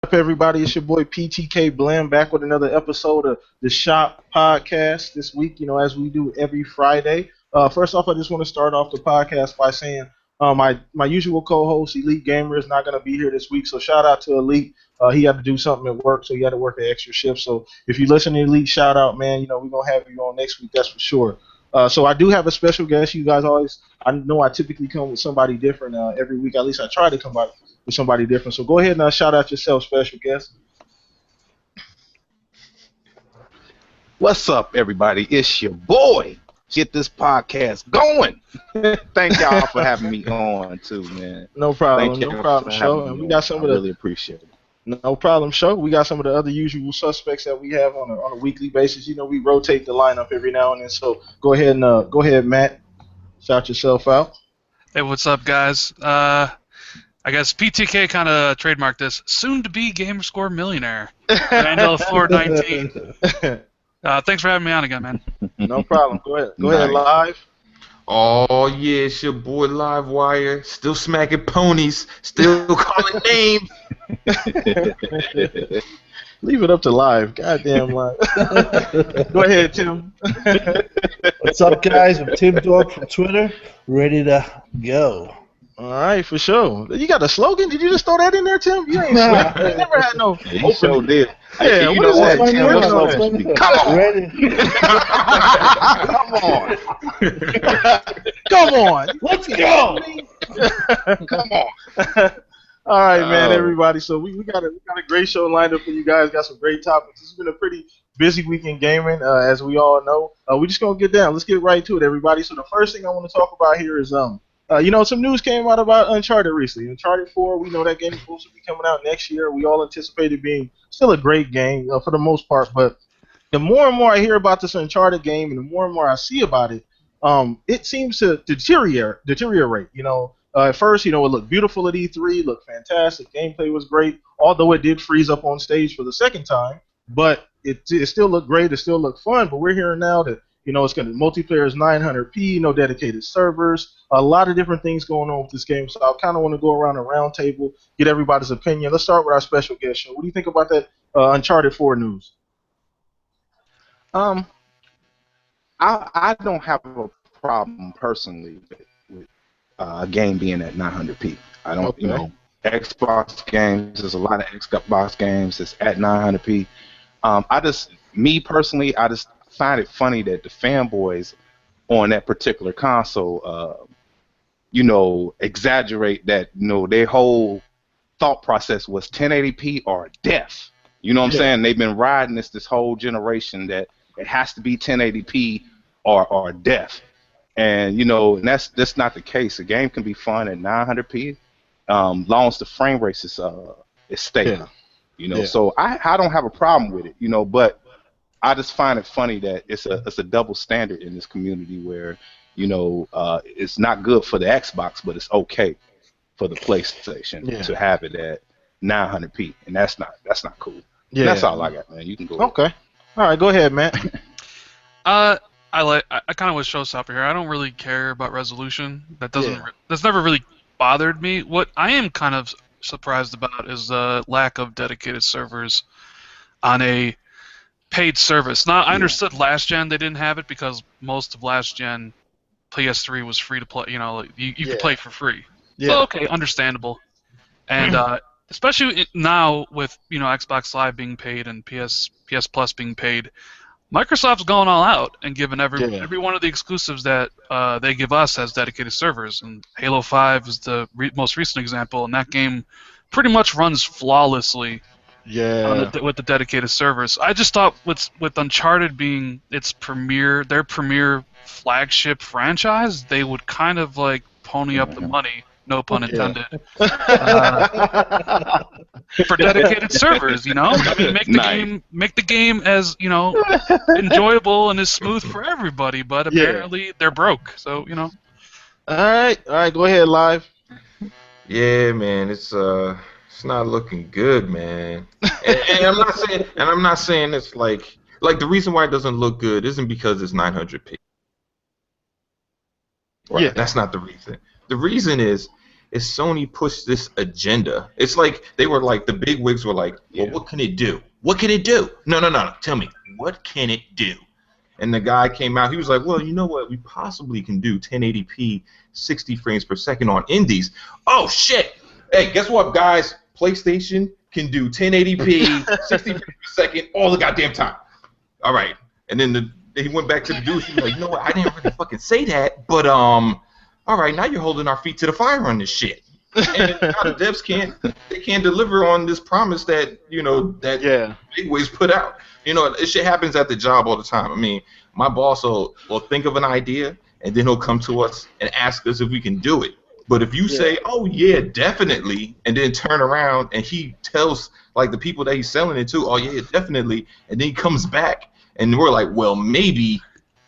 up, everybody? It's your boy PTK Bland back with another episode of the Shop Podcast this week, as we do every Friday. First off, I just want to start off the podcast by saying my usual co-host, Elite Gamer, is not going to be here this week, so shout out to Elite. He had to do something at work, so he had to work an extra shift. So if you listen to Elite, shout out, man. We're going to have you on next week, that's for sure. So I do have a special guest. You guys I know I typically come with somebody different every week. At least I try to come out with somebody different. So go ahead and shout out yourself, special guest. What's up, everybody? It's your boy. Get this podcast going. Thank y'all for having me on too, man. No problem. No problem, show. And we got some of the really appreciate it. No problem, show. We got some of the other usual suspects that we have on a weekly basis. We rotate the lineup every now and then. So go ahead, Matt. Shout yourself out. Hey, what's up, guys? I guess PTK kind of trademarked this. Soon-to-be Gamerscore millionaire. Randall 419. Thanks for having me on again, man. No problem. Go ahead. Go ahead, live. Oh yeah, it's your boy Livewire. Still smacking ponies. Still calling names. Leave it up to live. Goddamn live. Go ahead, Tim. What's up, guys? I'm Tim Dog from Twitter. Ready to go. All right, for sure. You got a slogan? Did you just throw that in there, Tim? You ain't you never had no. He sure did. Yeah, you know what, Tim? What's slogan? Come on. Ready? Come on. Let's go. Come on. All right, man, everybody. So we got a great show lined up for you guys. Got some great topics. It's been a pretty busy week in gaming, as we all know. We're just gonna get down. Let's get right to it, everybody. So the first thing I want to talk about here is some news came out about Uncharted recently. Uncharted 4, we know that game is supposed to be coming out next year. We all anticipate it being still a great game for the most part. But the more and more I hear about this Uncharted game and the more and more I see about it, it seems to deteriorate. At first, it looked beautiful at E3, it looked fantastic, gameplay was great, although it did freeze up on stage for the second time. But it still looked great, it still looked fun. But we're hearing now that it's going to multiplayer is 900p, no dedicated servers, a lot of different things going on with this game. So I kind of want to go around a round table, get everybody's opinion. Let's start with our special guest show. What do you think about that Uncharted 4 news? I don't have a problem personally with a game being at 900p. I don't, Xbox games. There's a lot of Xbox games that's at 900p. Me personally, I just find it funny that the fanboys on that particular console, exaggerate that. Their whole thought process was 1080p or death. You know what I'm saying? They've been riding this whole generation that it has to be 1080p or death. And and that's not the case. A game can be fun at 900p, long as the frame rate is stable. So I don't have a problem with it. But I just find it funny that it's a double standard in this community where it's not good for the Xbox, but it's okay for the PlayStation to have it at 900p, and that's not cool. Yeah, that's all I got, man. You can go. Okay. All right, go ahead, Matt. I kind of was Showstopper here. I don't really care about resolution. That's never really bothered me. What I am kind of surprised about is the lack of dedicated servers on a paid service. Now, I understood last gen they didn't have it because most of last gen PS3 was free to play. You could play for free. Yeah. So okay, understandable. And especially now with Xbox Live being paid and PS Plus being paid, Microsoft's going all out and giving every one of the exclusives that they give us as dedicated servers. And Halo 5 is the most recent example, and that game pretty much runs flawlessly. With the dedicated servers. I just thought with Uncharted being their premier flagship franchise, they would kind of like pony up the money, no pun intended, for dedicated servers. I mean, make the game as enjoyable and as smooth for everybody. But apparently they're broke. So All right, go ahead, live. Yeah, man, it's not looking good, man. and I'm not saying it's like the reason why it doesn't look good isn't because it's 900p. Right? Yeah. That's not the reason. The reason is is Sony pushed this agenda. It's like they were like, the big wigs were like, well, what can it do? What can it do? No. Tell me, what can it do? And the guy came out, he was like, well, you know what? We possibly can do 1080p 60 frames per second on indies. Oh, shit. Hey, guess what, guys? PlayStation can do 1080p 60 frames per second all the goddamn time. All right. And then he went back to the dude. He was like, you know what? I didn't really fucking say that, but all right, now you're holding our feet to the fire on this shit. And now the devs can't deliver on this promise that big wigs put out. You know, this shit happens at the job all the time. I mean, my boss will think of an idea and then he'll come to us and ask us if we can do it. But if you say, oh yeah, definitely, and then turn around and he tells like the people that he's selling it to, oh yeah, definitely, and then he comes back and we're like, well, maybe,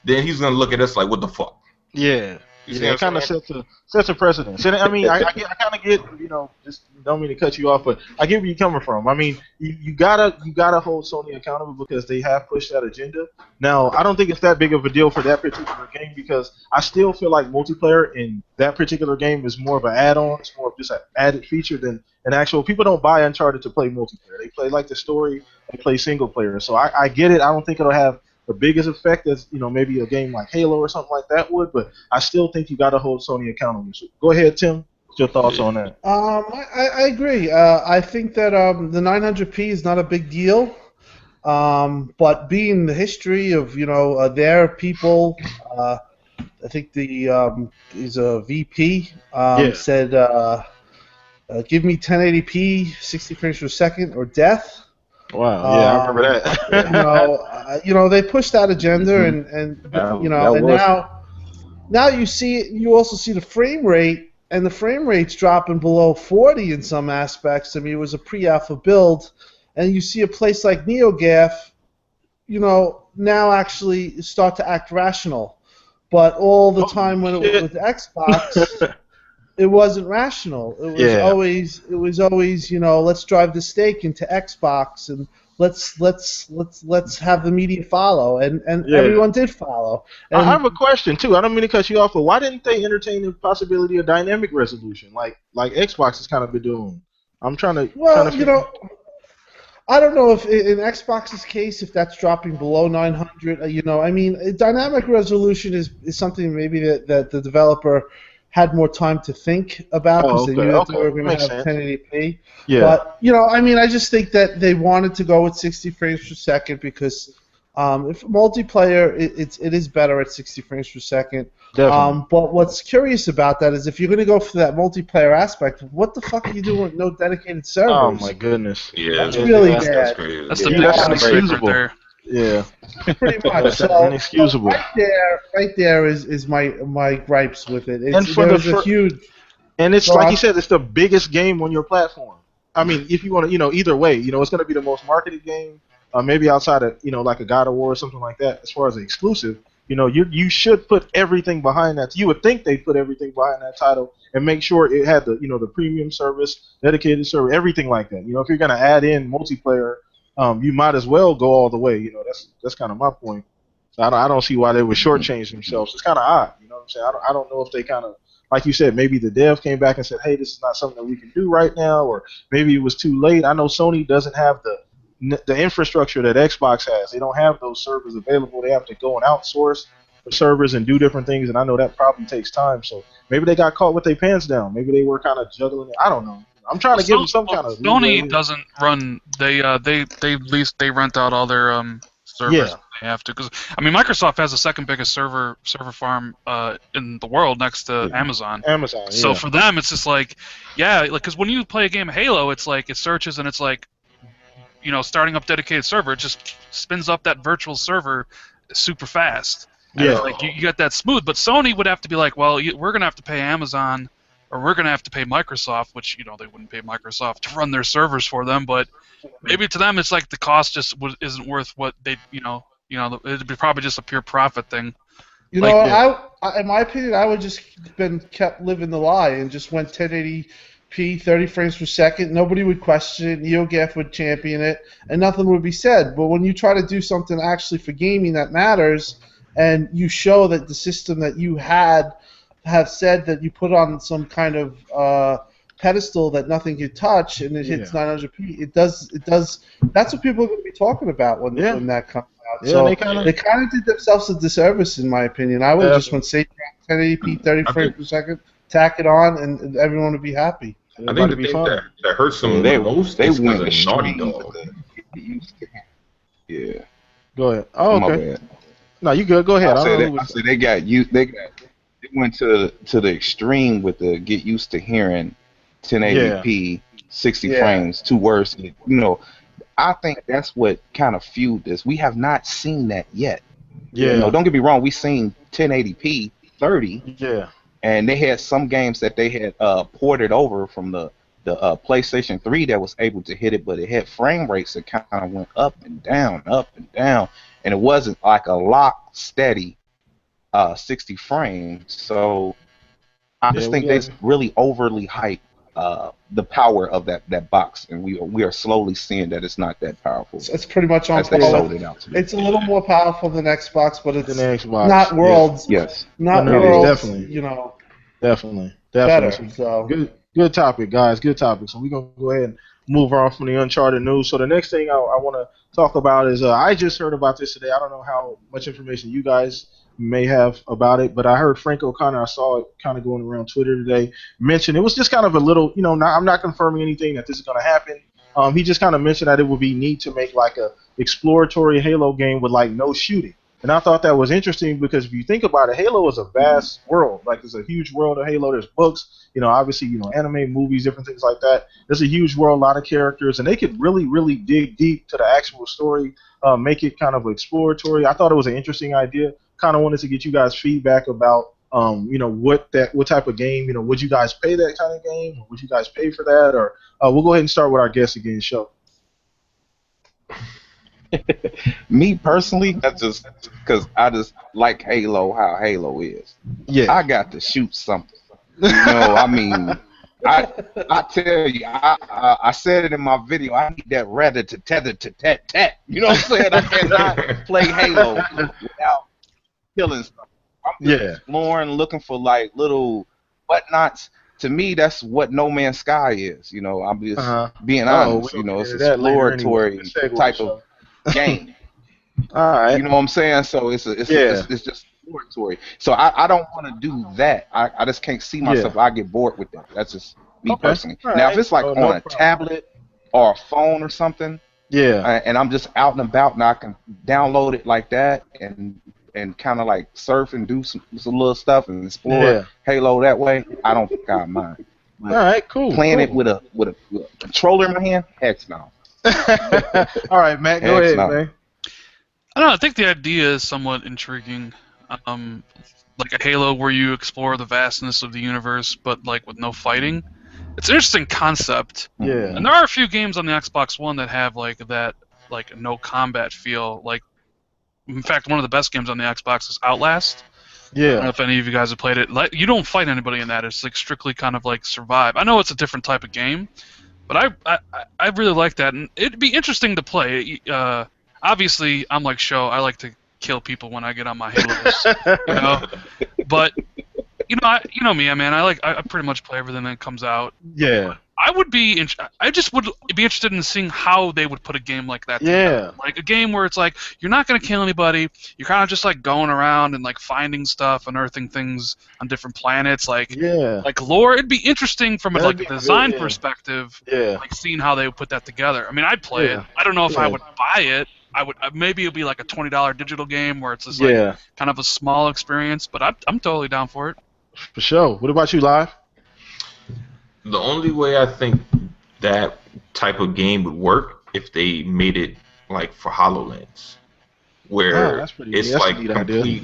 then he's gonna look at us like, what the fuck? Yeah. It kind of sets a precedent. And I mean, I kind of get, just don't mean to cut you off, but I get where you're coming from. I mean, you gotta hold Sony accountable because they have pushed that agenda. Now, I don't think it's that big of a deal for that particular game because I still feel like multiplayer in that particular game is more of an add-on. It's more of just an added feature than an actual. People don't buy Uncharted to play multiplayer. They play like the story. They play single player. So I get it. I don't think it'll have the biggest effect as maybe a game like Halo or something like that would, but I still think you got to hold Sony accountable. So go ahead, Tim. What's your thoughts on that? I agree. I think that the 900p is not a big deal, but being the history of their people, I think he's a VP said, "Give me 1080p, 60 frames per second, or death." Wow, yeah, I remember that. They pushed that agenda, and now you see it. You also see the frame rate, and the frame rate's dropping below 40 in some aspects. I mean, it was a pre-alpha build, and you see a place like NeoGAF, now actually start to act rational, but all the time when it was with Xbox. It wasn't rational. It was always let's drive the stake into Xbox and let's have the media follow, and everyone did follow. And I have a question too. I don't mean to cut you off, but why didn't they entertain the possibility of dynamic resolution like Xbox has kind of been doing? I'm trying to. I don't know if in Xbox's case if that's dropping below 900. I mean, dynamic resolution is something maybe that the developer had more time to think about because they knew that they were going to have 1080p. Yeah. But, I mean, I just think that they wanted to go with 60 frames per second because if multiplayer, it is better at 60 frames per second. Definitely. But what's curious about that is if you're going to go for that multiplayer aspect, what the fuck are you doing with no dedicated servers? Oh, my goodness. Yeah, that's really bad. That's crazy. That's the biggest inexcusable right there. Yeah. Pretty much. So, inexcusable. Right there is my gripes with it. Huge. And it's like you said, it's the biggest game on your platform. I mean, if you want to, either way, it's going to be the most marketed game. Maybe outside of, like a God of War or something like that. As far as an exclusive, you should put everything behind that. You would think they'd put everything behind that title and make sure it had the, the premium service, dedicated server, everything like that. If you're going to add in multiplayer. You might as well go all the way. That's kind of my point. So I don't see why they would shortchange themselves. It's kind of odd. You know what I'm saying? I don't know if they kind of, like you said, maybe the dev came back and said, hey, this is not something that we can do right now, or maybe it was too late. I know Sony doesn't have the infrastructure that Xbox has. They don't have those servers available. They have to go and outsource the servers and do different things, and I know that probably takes time. So maybe they got caught with their pants down. Maybe they were kind of juggling it. I don't know. I'm trying to give them some kind of. Sony doesn't run. They rent out all their servers. Yeah. They have to, because I mean Microsoft has the second biggest server farm in the world next to Amazon. Amazon. Yeah. So for them, it's just because when you play a game of Halo, it's like it searches and it's like, starting up dedicated server, it just spins up that virtual server super fast. And you got that smooth. But Sony would have to be like, well, we're gonna have to pay Amazon. Or we're going to have to pay Microsoft, which, they wouldn't pay Microsoft to run their servers for them, but maybe to them it's like the cost just isn't worth what they, it'd be probably just a pure profit thing. In my opinion, I would just kept living the lie and just went 1080p, 30 frames per second. Nobody would question it. NeoGAF would champion it, and nothing would be said. But when you try to do something actually for gaming that matters, and you show that the system that you had have said that you put on some kind of pedestal that nothing can touch, and it hits 900p. It does. That's what people are going to be talking about when that comes out. So they kind of did themselves a disservice, in my opinion. I would have just went say 1080p, 30 frames per second, tack it on, and everyone would be happy. I think the thing that hurts them the most is because of Naughty Dog. Yeah. Go ahead. Oh, okay. My bad. No, you good. Go ahead. I said they went to the extreme with the get used to hearing 1080p, 60 frames, 2 words. You know, I think that's what kind of fueled this. We have not seen that yet. Yeah. You know, don't get me wrong. We seen 1080p, 30. Yeah. And they had some games that they had ported over from the PlayStation 3 that was able to hit it, but it had frame rates that kind of went up and down, and it wasn't like a lock steady 60 frames. So I just think they really overly hyped the power of that box, and we are slowly seeing that it's not that powerful. It's pretty much on par. It's a little more powerful than Xbox, but it's not worlds. Yes. Not worlds. Definitely. You know. Definitely. Better. So good topic, guys. Good topic. So we're gonna go ahead and move on from the Uncharted news. So the next thing I want to talk about is I just heard about this today. I don't know how much information you guys may have about it, but I heard Frank O'Connor. I saw it kind of going around Twitter today. Mentioned it was just kind of a little, I'm not confirming anything that this is going to happen. He just kind of mentioned that it would be neat to make like a exploratory Halo game with like no shooting. And I thought that was interesting because if you think about it, Halo is a vast world. Like there's a huge world of Halo. There's books, obviously, anime, movies, different things like that. There's a huge world, a lot of characters, and they could really, really dig deep to the actual story, make it kind of exploratory. I thought it was an interesting idea. Kind of wanted to get you guys feedback about, what type of game, would you guys pay that kind of game? Or would you guys pay for that? Or we'll go ahead and start with our guest again, Show. Me personally, that's just because I just like Halo, how Halo is. Yeah, I got to shoot something. I mean, I tell you, I said it in my video. I need that rather to tether to tat. You know what I'm saying? I cannot play Halo without killing stuff. I'm just exploring, looking for like little whatnots. To me, that's what No Man's Sky is. I'm just being honest. It's an exploratory type of game. All right. You know what I'm saying? So it's just exploratory. So I don't want to do that. I just can't see myself. I get bored with that. That's just me personally. Now if it's like on a tablet or a phone or something, and I'm just out and about and I can download it like that and kind of like surf and do some little stuff and explore Halo that way, I don't think I mind. All right, cool. Playing it with a controller in my hand, heck no. All right, Matt, go ahead, man. I don't know. I think the idea is somewhat intriguing. Like a Halo where you explore the vastness of the universe, but like with no fighting. It's an interesting concept. Yeah. And there are a few games on the Xbox One that have like that, like no combat feel. Like, in fact, one of the best games on the Xbox is Outlast. Yeah. I don't know if any of you guys have played it. Like, you don't fight anybody in that. It's like strictly kind of like survive. I know it's a different type of game. But I really like that, and it'd be interesting to play. Obviously, I'm like Show. I like to kill people when I get on my Halos, But you know me, man. I pretty much play everything that comes out. Yeah. I just would be interested in seeing how they would put a game like that together. Like a game where it's like you're not gonna kill anybody. You're kind of just like going around and like finding stuff, unearthing things on different planets. Like lore. It'd be interesting from a design perspective. Yeah. Like seeing how they would put that together. I mean, I'd play it. I don't know if I would buy it. I would maybe it'd be like a $20 digital game where it's just like kind of a small experience. But I'm totally down for it. For sure. What about you, Live? The only way I think that type of game would work if they made it like for HoloLens, where it's like complete,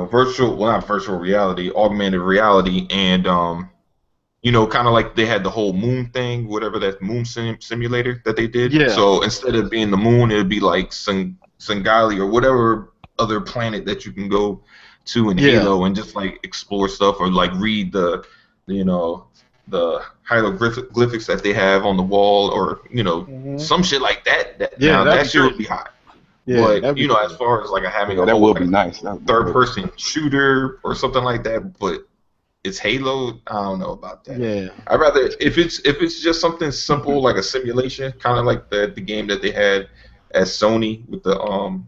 virtual, well, not virtual reality, augmented reality, and kind of like they had the whole moon thing, whatever that moon simulator that they did. Yeah. So instead of being the moon, it'd be like Sangali or whatever other planet that you can go to in Halo and just like explore stuff or like read the hieroglyphics that they have on the wall, or some shit like that. That shit would be hot. Yeah, But you know, as far as like having a that whole would be nice. That would be great. third-person shooter or something like that, but it's Halo. I don't know about that. Yeah. I'd rather if it's just something simple like a simulation, kind of like the game that they had at Sony with the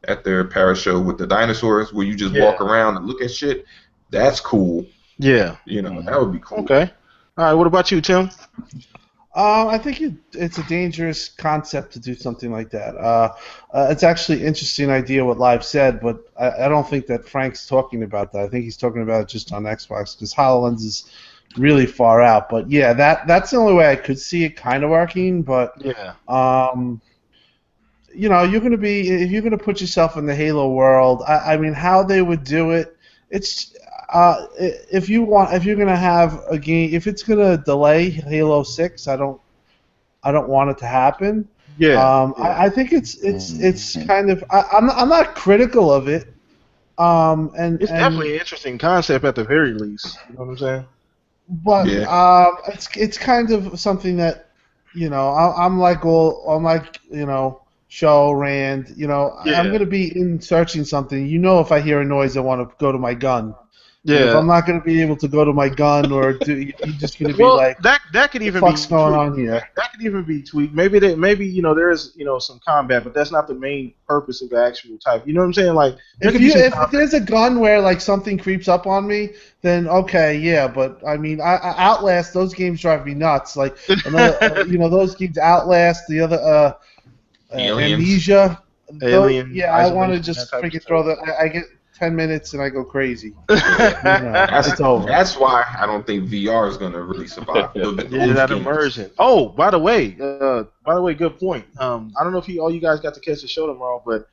at their Paris show with the dinosaurs, where you just walk around and look at shit. That's cool. Yeah. You know, that would be cool. Okay. All right. What about you, Tim? I think it's a dangerous concept to do something like that. It's actually an interesting idea what Live said, but I don't think that Frank's talking about that. I think he's talking about it just on Xbox because HoloLens is really far out. But yeah, that's the only way I could see it kind of working. But Yeah. you know, if you're gonna put yourself in the Halo world, I mean, how they would do it, it's if you're gonna have a game, if it's gonna delay Halo 6, I don't want it to happen. Yeah. I think it's kind of I'm not critical of it. It's definitely an interesting concept at the very least. You know what I'm saying? But it's kind of something that, you know, I'm like you know, Show Rand, you know, I'm gonna be in searching something. You know, if I hear a noise, I want to go to my gun. Yeah. And if I'm not gonna be able to go to my gun, or you're just gonna be like, that could even what the fuck's be going tweaked. on here? That could even be tweaked. Maybe you know there is, you know, some combat, but that's not the main purpose of the actual type. You know what I'm saying? Like if there's a gun where like something creeps up on me, then okay, yeah. But I mean, I Outlast, those games drive me nuts. Like another, you know, those games, Outlast, the other Amnesia. Alien. Yeah, I want to just freaking throw the. I get 10 minutes and I go crazy. That's over. That's why I don't think VR is gonna really survive. That immersion. Oh, by the way, good point. I don't know if all you guys got to catch the show tomorrow, but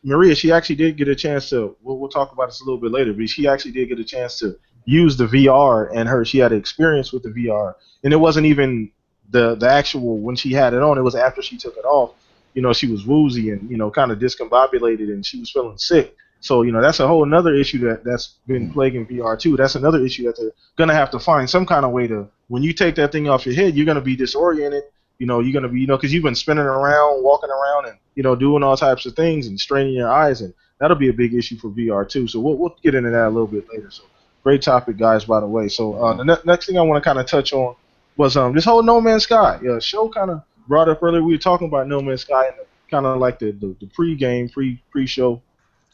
Maria, she actually did get a chance to. We'll talk about this a little bit later, but she actually did get a chance to use the VR, and she had an experience with the VR, and it wasn't even the actual when she had it on. It was after she took it off. You know, she was woozy and, you know, kind of discombobulated, and she was feeling sick. So, you know, that's a whole another issue that's been plaguing VR too. That's another issue that they're gonna have to find some kind of way to. When you take that thing off your head, you're gonna be disoriented. You know, you're gonna be, you know, because you've been spinning around, walking around, and, you know, doing all types of things and straining your eyes, and that'll be a big issue for VR too. So we'll get into that a little bit later. So great topic, guys. By the way, so the next thing I want to kind of touch on was this whole No Man's Sky. Show kind of brought up earlier. We were talking about No Man's Sky and kind of like the pre-game, pre-show.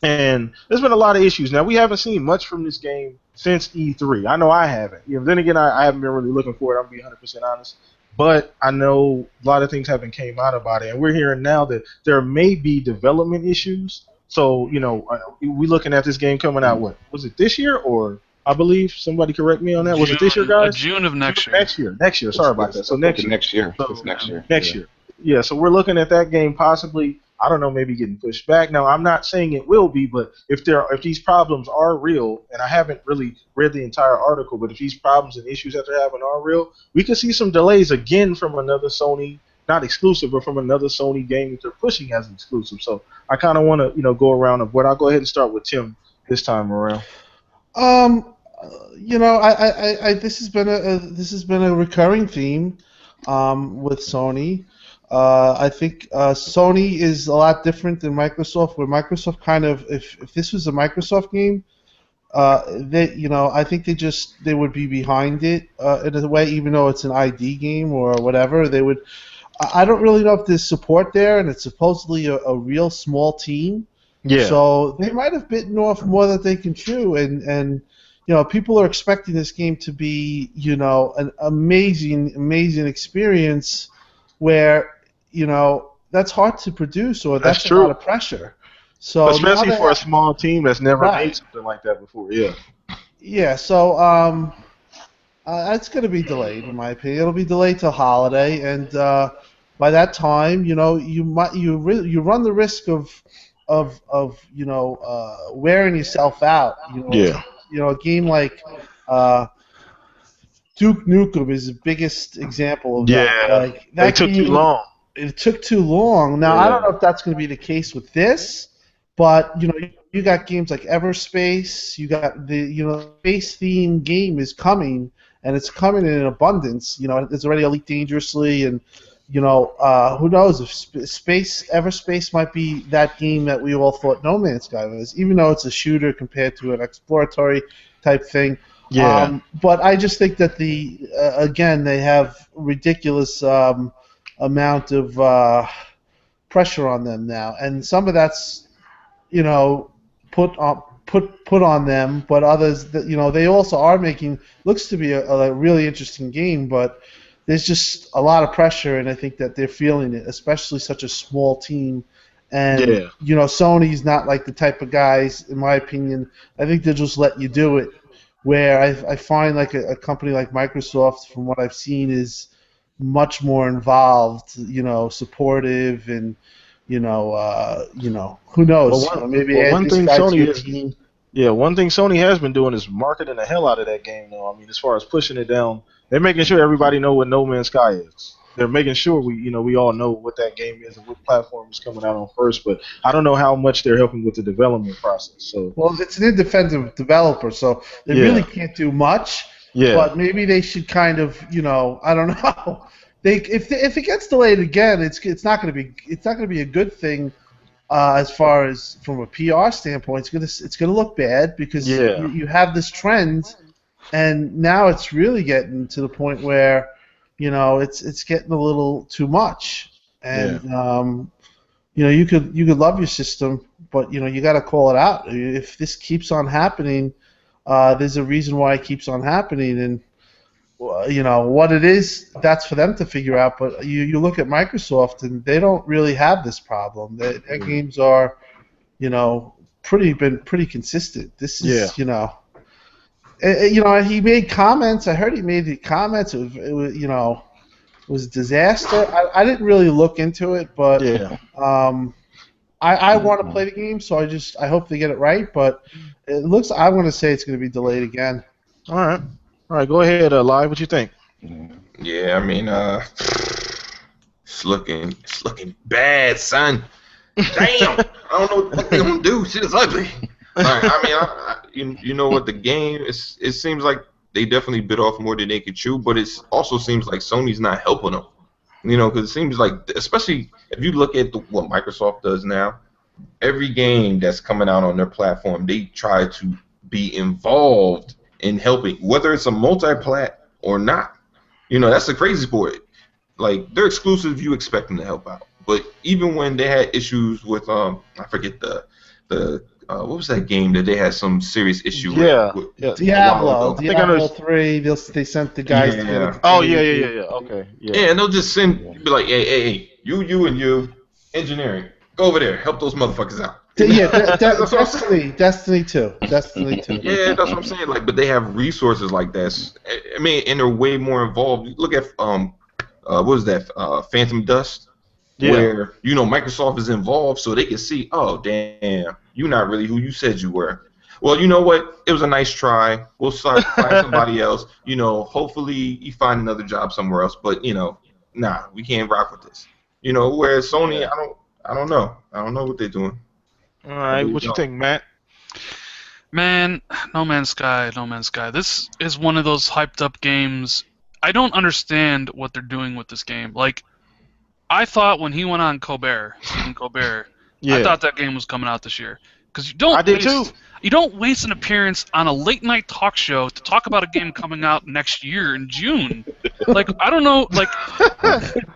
And there's been a lot of issues. Now, we haven't seen much from this game since E3. I know I haven't. You know, then again, I haven't been really looking for it. I'm going to be 100% honest. But I know a lot of things haven't came out about it. And we're hearing now that there may be development issues. So, you know, we're looking at this game coming out, what? Was it this year? Or I believe, somebody correct me on that. Was it this year, guys? June of next year. Next year. Sorry about that. So next year. Next year. Yeah, so we're looking at that game possibly, I don't know, maybe getting pushed back. Now, I'm not saying it will be, but if these problems are real, and I haven't really read the entire article, but if these problems and issues that they're having are real, we could see some delays again from another Sony, not exclusive, but from another Sony game that they're pushing as an exclusive. So I kind of want to, you know, go around of what. I'll go ahead and start with Tim this time around. You know, this has been a recurring theme with Sony. I think Sony is a lot different than Microsoft, where Microsoft kind of, if this was a Microsoft game, I think they would be behind it in a way, even though it's an ID game or whatever. They would. I don't really know if there's support there, and it's supposedly a real small team. Yeah. So they might have bitten off more than they can chew, and you know, people are expecting this game to be, you know, an amazing experience, where, you know, that's hard to produce, or that's a lot of pressure. So especially for a small team that's never made something like that before. Yeah. Yeah. So it's going to be delayed, in my opinion. It'll be delayed till holiday, and by that time, you know, you run the risk of you know, wearing yourself out. You know, yeah. You know, a game like Duke Nukem is the biggest example of that. Yeah. Like, that took too long. It took too long. Now, I don't know if that's going to be the case with this, but, you know, you got games like Everspace. You got the space theme game is coming, and it's coming in abundance. You know, it's already Elite Dangerously, and who knows if Everspace might be that game that we all thought No Man's Sky was, even though it's a shooter compared to an exploratory type thing. Yeah. But I just think that again, they have ridiculous amount of pressure on them now, and some of that's put on them, but others that they also are making looks to be a really interesting game, but there's just a lot of pressure, and I think that they're feeling it, especially such a small team. And Sony's not like the type of guys, in my opinion. I think they'll just let you do it. Where I find like a company like Microsoft, from what I've seen, is much more involved, supportive, and who knows? Maybe add one this thing guy to Sony your is, team. yeah, one thing Sony has been doing is marketing the hell out of that game, though. I mean, as far as pushing it down, they're making sure everybody know what No Man's Sky is. They're making sure we all know what that game is and what platform is coming out on first. But I don't know how much they're helping with the development process. So, well, it's an independent developer, so they really can't do much. Yeah. But maybe they should kind of, I don't know. If it gets delayed again, it's not going to be a good thing. As far as from a PR standpoint, it's gonna look bad because you have this trend, and now it's really getting to the point where it's getting a little too much, and you could love your system, but you got to call it out. If this keeps on happening, there's a reason why it keeps on happening, and what it is, that's for them to figure out. But you look at Microsoft, and they don't really have this problem. Their games are, been pretty consistent. This is, he made comments. I heard he made the comments. It was a disaster. I didn't really look into it, but I want to play the game, so I hope they get it right. But it looks, I'm going to say it's going to be delayed again. All right, go ahead, Live. What you think? Yeah, I mean, it's looking bad, son. Damn, I don't know what they're gonna do. Shit is ugly. All right, I mean, you know what, the game it seems like they definitely bit off more than they could chew, but it also seems like Sony's not helping them. Because it seems like, especially if you look at what Microsoft does now, every game that's coming out on their platform, they try to be involved in helping, whether it's a multi-plat or not. That's the crazy part. Like, they're exclusive, you expect them to help out. But even when they had issues with I forget the what was that game that they had some serious issue with? Diablo 3. They sent the guys to get it. Oh yeah. Okay. Yeah, and they'll just be like, hey, you and you, engineering, go over there, help those motherfuckers out. Destiny 2. Yeah, that's what I'm saying. Like, but they have resources like that. I mean, and they're way more involved. Look at what was that? Phantom Dust, where Microsoft is involved, so they can see. Oh, damn, you're not really who you said you were. Well, you know what? It was a nice try. We'll find somebody else. Hopefully you find another job somewhere else. But nah, we can't rock with this. Whereas Sony, I don't know. I don't know what they're doing. All right, what you think, Matt? Man, No Man's Sky. This is one of those hyped up games. I don't understand what they're doing with this game. Like, I thought when he went on Stephen Colbert, I thought that game was coming out this year. Because you don't waste an appearance on a late night talk show to talk about a game coming out next year in June. Like, I don't know,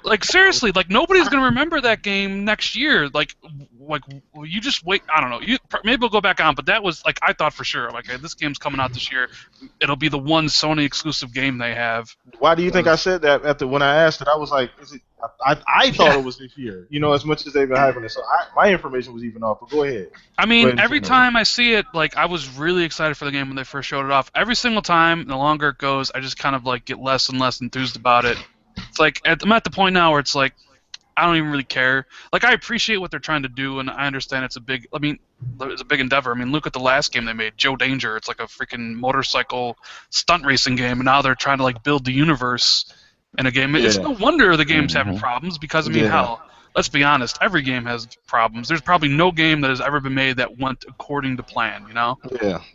like seriously, like nobody's gonna remember that game next year. Like you just wait. I don't know. Maybe we'll go back on, but that was like I thought for sure. Like, this game's coming out this year. It'll be the one Sony exclusive game they have. Why do you think I said that when I asked it? I was like, is it? I thought it was this year. As much as they've been hyping it. So my information was even off. But go ahead. I mean, every time I see it, like I was really excited for the game when they first showed it off. Every single time, the longer it goes, I just kind of like get less and less enthused about it. It's like I'm at the point now where it's like I don't even really care. Like, I appreciate what they're trying to do, and I understand it's a big endeavor. I mean, look at the last game they made, Joe Danger. It's like a freaking motorcycle stunt racing game, and now they're trying to like build the universe in a game. It's no wonder the game's having problems because, I mean, hell, let's be honest, every game has problems. There's probably no game that has ever been made that went according to plan, Yeah,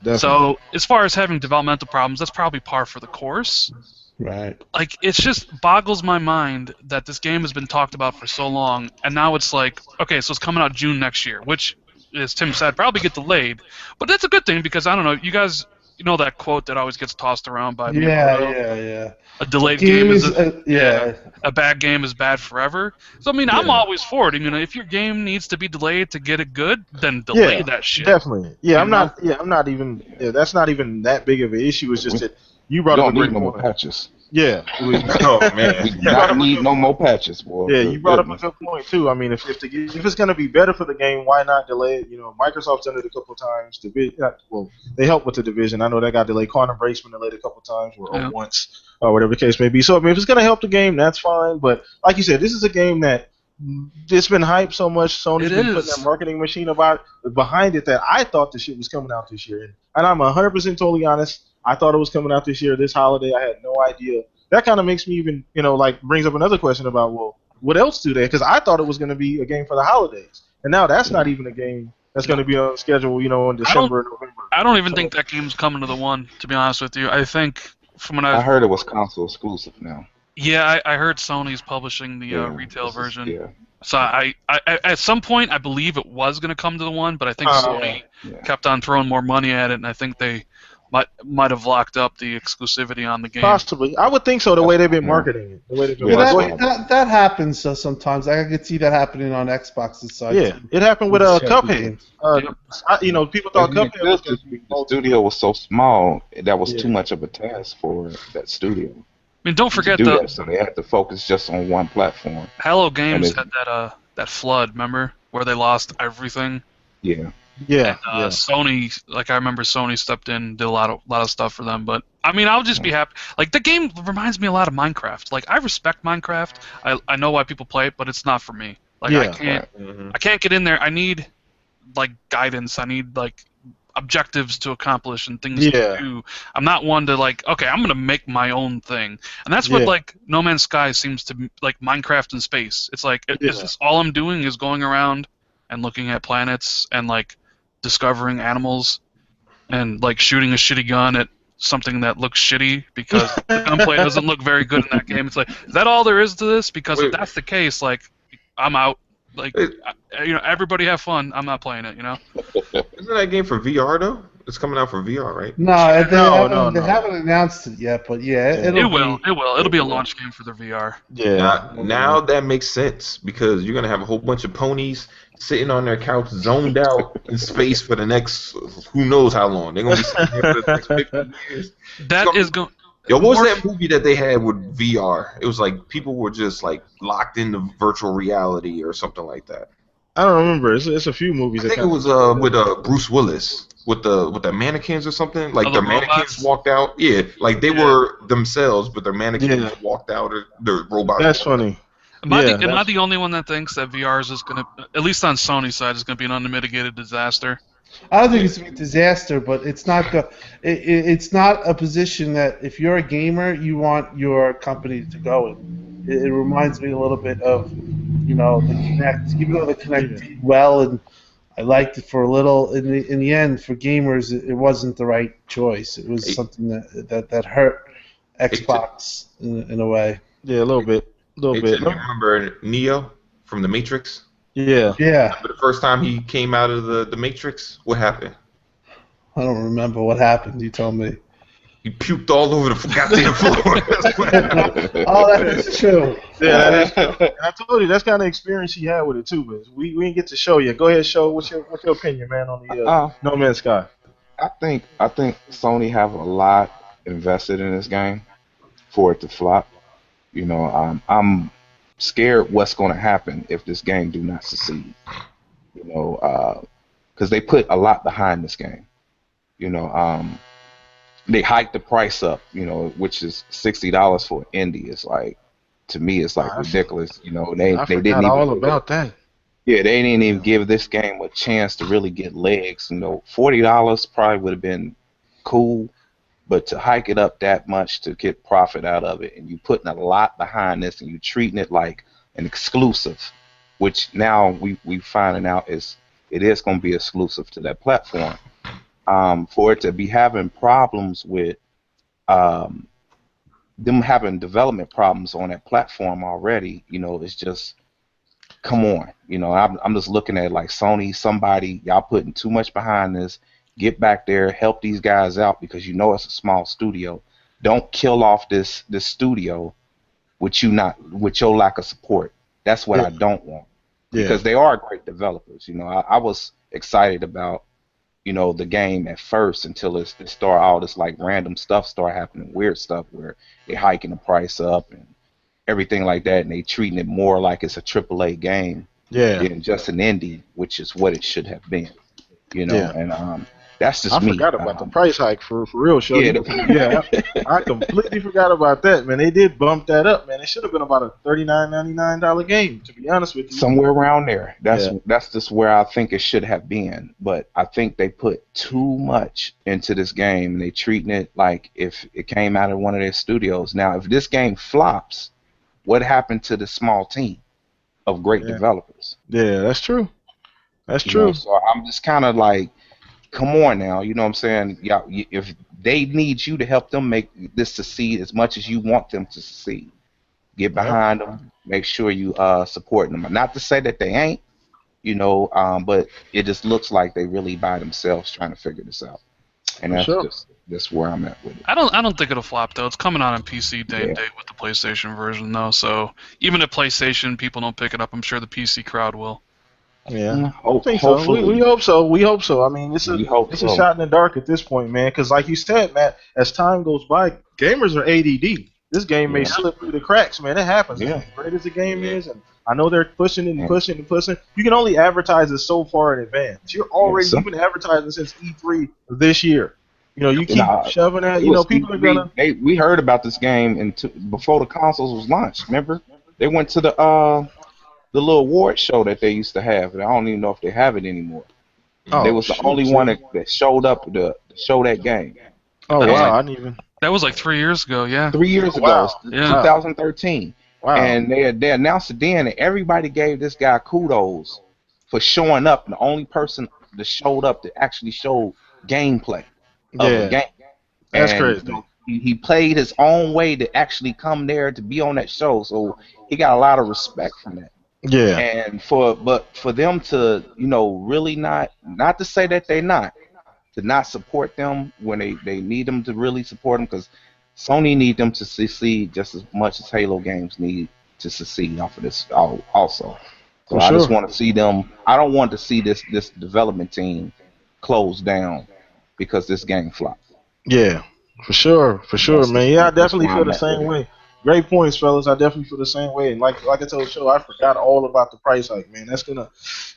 definitely. So as far as having developmental problems, that's probably par for the course. Right. Like, it just boggles my mind that this game has been talked about for so long, and now it's like, okay, so it's coming out June next year, which, as Tim said, probably get delayed. But that's a good thing because, I don't know, you guys, you know that quote that always gets tossed around by Yeah, Miyamoto? yeah, yeah. A A delayed game game is is, yeah. a bad game is bad forever. So, I mean, I'm Yeah. always for it. I mean, if your game needs to be delayed to get it good, then delay Yeah, that shit. definitely. Yeah, You know? I'm not even. Yeah, that's not even that big of an issue. It's just We, that you we brought up a don't need great no more point. patches. Yeah, Oh man. We do you brought not up a need good no point. more patches, boy. Yeah, you Good brought up a goodness. good point too. I mean, if it's going to be better for the game, why not delay it? You know, Microsoft's done it a couple of times. Well, they helped with the division. I know that got delayed. Quantum Break's been delayed a couple of times, or Yeah. once, or whatever the case may be. So I mean, if it's going to help the game, that's fine. But like you said, this is a game that it's been hyped so much. Sony's It been putting that is. marketing machine behind it that I thought the shit was coming out this year. And I'm 100% totally honest. I thought it was coming out this year, this holiday. I had no idea. That kind of makes me even, like, brings up another question about, well, what else do they? Because I thought it was going to be a game for the holidays, and now that's not even a game that's going to be on schedule, in I don't. December and November. I don't even So think that game's coming to the one. To be honest with you, I think from when I heard it was console exclusive now. yeah, I heard Sony's publishing the Yeah, retail version. yeah, So I at some point I believe it was going to come to the one, but I think Sony yeah. kept on throwing more money at it, and I think they might have locked up the exclusivity on the game. possibly, I would think so. The That's, way they've been yeah. marketing it, the way they've been Yeah, Yeah, that's marketing. what Go happened. ahead. that happens sometimes. I could see that happening on Xbox's side. Yeah, too. it happened with With certain Cuphead. games. People And thought then Cuphead was going to be the studio was so small that was too yeah, much of a task for that studio I mean, don't to forget do the that, so they had to focus just on one platform. Halo And games it's had that flood, remember, where they lost everything. yeah, yeah, And yeah, Sony, like I remember, Sony stepped in, did a lot of stuff for them. But I mean, I'll just be happy. Like the game reminds me a lot of Minecraft. Like I respect Minecraft. I know why people play it, but it's not for me. Like yeah. right. I can't get in there. I need like guidance. I need like objectives to accomplish and things Yeah. to do. I'm not one to like, okay, I'm gonna make my own thing. And that's what Yeah. like No Man's Sky seems to like Minecraft in space. It's like Yeah. it's just all I'm doing is going around and looking at planets and like discovering animals and like shooting a shitty gun at something that looks shitty because the gunplay doesn't look very good in that game. It's like, is that all there is to this? Because if Wait. that's the case, like I'm out. Like It- everybody have fun. I'm not playing it. Isn't that game for VR though? It's coming out for VR, right? No, No, they no. haven't announced it yet, but yeah, Yeah. it'll It will. be. It will. It'll be a launch game for the VR. Yeah. Now that makes sense because you're gonna have a whole bunch of ponies sitting on their couch, zoned out in space for the next who knows how long. They're gonna be sitting here for the next 50 years. That is going. Yo, what was that movie that they had with VR? It was like people were just like locked into virtual reality or something like that. I don't remember. It's a few movies. I think it was with Bruce Willis with the mannequins or something. Like Oh, the the mannequins robots? walked out. Yeah, like they were themselves, but their mannequins Yeah. walked out or the robots. That's walked out. funny. Am I Yeah, the only one that thinks that VR is just going to, at least on Sony's side, is going to be an unmitigated disaster? I don't think it's a disaster, but it's not it's not a position that if you're a gamer, you want your company to go in. It reminds me a little bit of, the Kinect. Even though the Kinect did well, and I liked it for a little, in the end, for gamers, it wasn't the right choice. It was something that hurt Xbox in a way. Yeah, a little bit. Hey, Tim, you remember Neo from The Matrix? Yeah. Yeah, But the first time he came out of the Matrix, what happened? I don't remember what happened. You told me. He puked all over the goddamn floor. That's what happened. Oh, that is true. Yeah, that is true. And I told you that's kind of experience he had with it too. But we didn't get to show you. Go ahead, show. What's your opinion, man, on the No Man's Sky? I think Sony have a lot invested in this game for it to flop. I'm scared what's going to happen if this game do not succeed. Because they put a lot behind this game. They hiked the price up. Which is $60 for indie. It's like, to me, it's like ridiculous. They I didn't forgot all even about that. Yeah, they didn't even give this game a chance to really get legs. $40 probably would have been cool, but to hike it up that much to get profit out of it, and you putting a lot behind this, and you treating it like an exclusive, which now we finding out it is going to be exclusive to that platform. For it to be having problems with them having development problems on that platform already, it's just, come on. I'm just looking at like Sony, somebody, y'all putting too much behind this. Get back there, help these guys out because it's a small studio. Don't kill off this studio with your lack of support. That's what I don't want. Because they are great developers. I was excited about the game at first until all this like random stuff start happening, weird stuff where they hiking the price up and everything like that, and they treating it more like it's a AAA game than just an indie, which is what it should have been. And that's just me. I forgot about the price hike for real, show. Yeah, I completely forgot about that, man. They did bump that up, man. It should have been about a $39.99 game, to be honest with you. Somewhere around there. That's just where I think it should have been. But I think they put too much into this game, and they treating it like if it came out of one of their studios. Now, if this game flops, what happened to the small team of great developers? Yeah, that's true. That's true. So I'm just kind of like, come on now, you know what I'm saying? Yeah, if they need you to help them make this succeed as much as you want them to succeed, get behind them, make sure you supporting them. Not to say that they ain't, but it just looks like they really by themselves trying to figure this out. And that's where I'm at with it. I don't think it'll flop though. It's coming out on PC day and date with the PlayStation version though. So even if PlayStation people don't pick it up, I'm sure the PC crowd will. Yeah, I think so. We hope so. We hope so. I mean, it's a shot in the dark at this point, man. Because like you said, Matt, as time goes by, gamers are ADD. This game may slip through the cracks, man. It happens. As great as the game is, and I know they're pushing and pushing and pushing. You can only advertise it so far in advance. You've been advertising since E3 this year. You keep shoving that. People are gonna. We heard about this game before the consoles was launched. Remember, they went to the little award show that they used to have, and I don't even know if they have it anymore. They was the only one that showed up to show that game. Oh wow! I didn't even. That was like 3 years ago. Yeah. 3 years ago, 2013. Wow. And they announced it then, and everybody gave this guy kudos for showing up. And the only person that showed up that actually showed gameplay of a game. That's crazy. He played his own way to actually come there to be on that show, so he got a lot of respect from that. Yeah. And for them to really not to say that they not support them when they need them to really support them, because Sony need them to succeed just as much as Halo games need to succeed off of this also. So I just want to see them. I don't want to see this development team close down because this game flopped. Yeah, for sure, man. Yeah, I definitely feel the same way. Great points, fellas. I definitely feel the same way. And like I told the show, I forgot all about the price hike, man. That's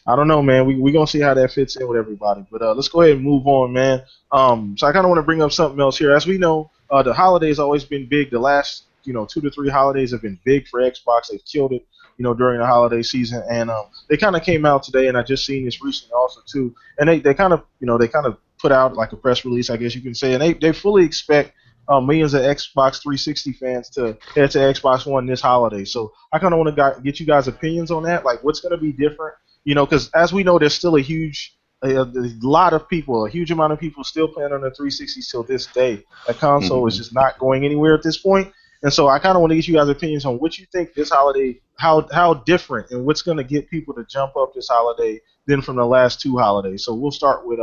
I don't know, man. We're going to see how that fits in with everybody. But let's go ahead and move on, man. So I kind of want to bring up something else here. As we know, the holidays always been big. The last, 2 to 3 holidays have been big for Xbox. They've killed it, during the holiday season. And they kind of came out today, and I just seen this recently also, too. And they kind of, put out like a press release, I guess you can say. And they fully expect millions of Xbox 360 fans to head to Xbox One this holiday. So I kind of want to get you guys' opinions on that. Like, what's going to be different? Because as we know, there's still a huge amount of people still playing on the 360 till this day. That console is just not going anywhere at this point. And so I kind of want to get you guys' opinions on what you think this holiday, how different, and what's going to get people to jump up this holiday than from the last 2 holidays. So we'll start with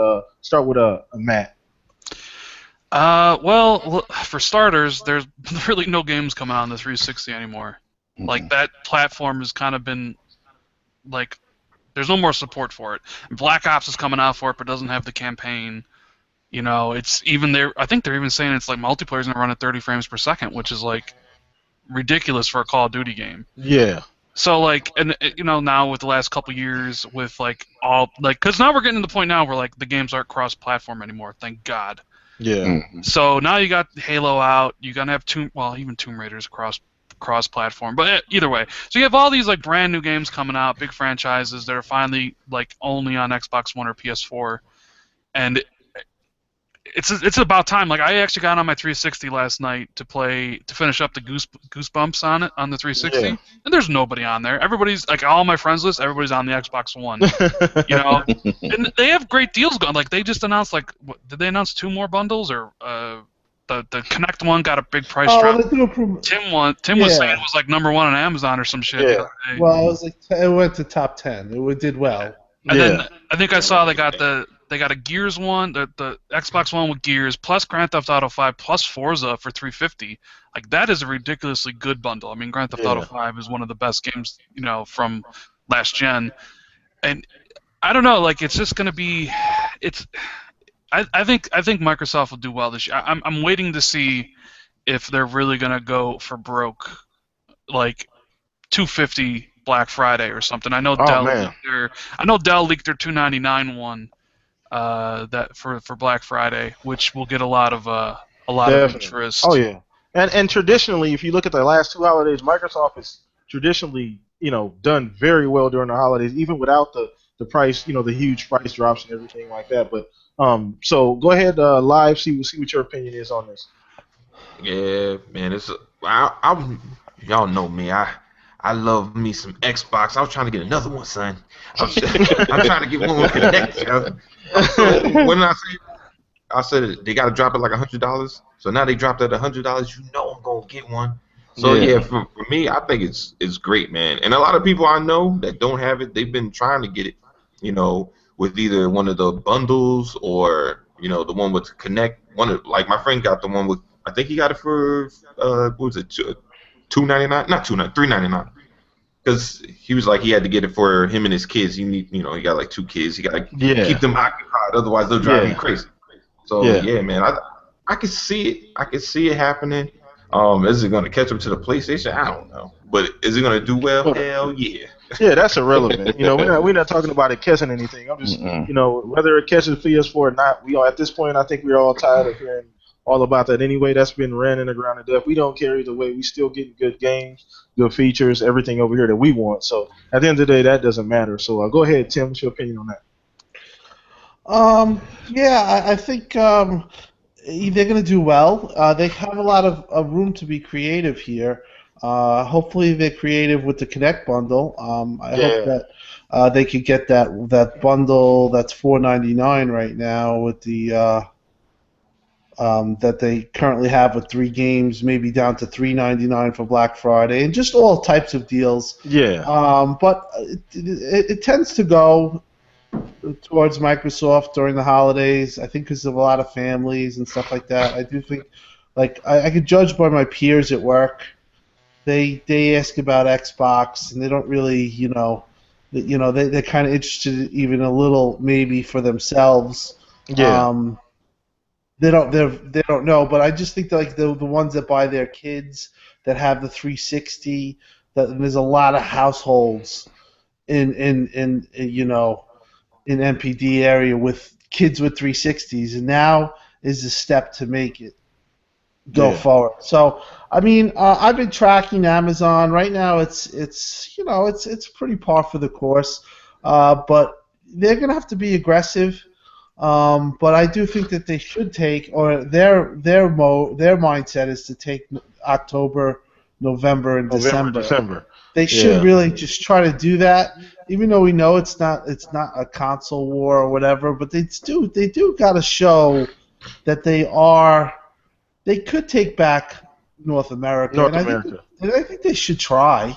Matt. Well, for starters, there's really no games coming out on the 360 anymore. Like, that platform has kind of been, like, there's no more support for it. Black Ops is coming out for it, but doesn't have the campaign. It's even there. I think they're even saying it's like multiplayer's gonna run at 30 frames per second, which is like ridiculous for a Call of Duty game. Yeah. So like, and now with the last couple years, with like because now we're getting to the point now where like the games aren't cross-platform anymore. Thank God. Yeah. So now you got Halo out. You're gonna have even Tomb Raider's cross-platform. But either way, so you have all these like brand new games coming out, big franchises that are finally like only on Xbox One or PS4, and it's about time. Like, I actually got on my 360 last night to finish up the Goosebumps on it on the 360, and there's nobody on there. Everybody's like, all my friends list, everybody's on the Xbox One. And they have great deals going. Like, they just announced did they announce 2 more bundles or the Connect one got a big price Oh, drop. they do improve. Tim was saying it was like #1 on Amazon or some shit. Yeah. Well, it was like it went to top 10. It did well. And Yeah. then I think I saw they got a Gears one, the Xbox One with Gears plus Grand Theft Auto 5 plus Forza for $350. Like that is a ridiculously good bundle. I mean, Grand Theft Auto 5 is one of the best games, from last gen. And I don't know, like it's just gonna be, I think Microsoft will do well this year. I'm waiting to see if they're really gonna go for broke, like 250 Black Friday or something. I know Dell leaked their 299 one that for Black Friday, which will get a lot of interest. Oh yeah, and traditionally, if you look at the last 2 holidays, Microsoft has traditionally done very well during the holidays, even without the price, the huge price drops and everything like that. But so go ahead, live, see what your opinion is on this. Yeah, man, y'all know me. I love me some Xbox. I was trying to get another one, son. I'm trying to get one with Connect, yo. So when I said they got to drop it like $100. So now they dropped it at $100. I'm gonna get one. So yeah, for me, I think it's great, man. And a lot of people I know that don't have it, they've been trying to get it, with either one of the bundles or the one with Connect. Like my friend got the one with, I think he got it for what was it, $2.99? Not $2.99, $3.99. Because he was like he had to get it for him and his kids. He got like 2 kids. He got to keep them occupied, otherwise they'll drive him crazy. So yeah, man, I can see it. I can see it happening. Is it going to catch up to the PlayStation? I don't know. But is it going to do well? Hell yeah. Yeah, that's irrelevant. We're not talking about it catching anything. I'm just, whether it catches PS4 or not. We are at this point. I think we're all tired of hearing all about that anyway. That's been ran in the ground to death. We don't care either way. We still getting good games, good features, everything over here that we want. So at the end of the day, that doesn't matter. So go ahead, Tim. What's your opinion on that? I think they're going to do well. They have a lot of room to be creative here. Hopefully they're creative with the Connect bundle. I hope that they could get that bundle that's $4.99 right now with the that they currently have with 3 games, maybe down to $3.99 for Black Friday, and just all types of deals. Yeah. But it tends to go towards Microsoft during the holidays, I think because of a lot of families and stuff like that. I do think, like, I could judge by my peers at work. They ask about Xbox, and they don't really, they're kind of interested even a little maybe for themselves. Yeah. They don't know, but I just think that, like, the ones that buy their kids that have the 360, that there's a lot of households in NPD area with kids with 360s, and now is the step to make it go forward. So I mean, I've been tracking Amazon right now. It's pretty par for the course, but they're gonna have to be aggressive. But I do think that they should take, or their mindset is to take October, November, and December. They should really just try to do that, even though we know it's not a console war or whatever. But they do got to show that they could take back North America. And I think they should try.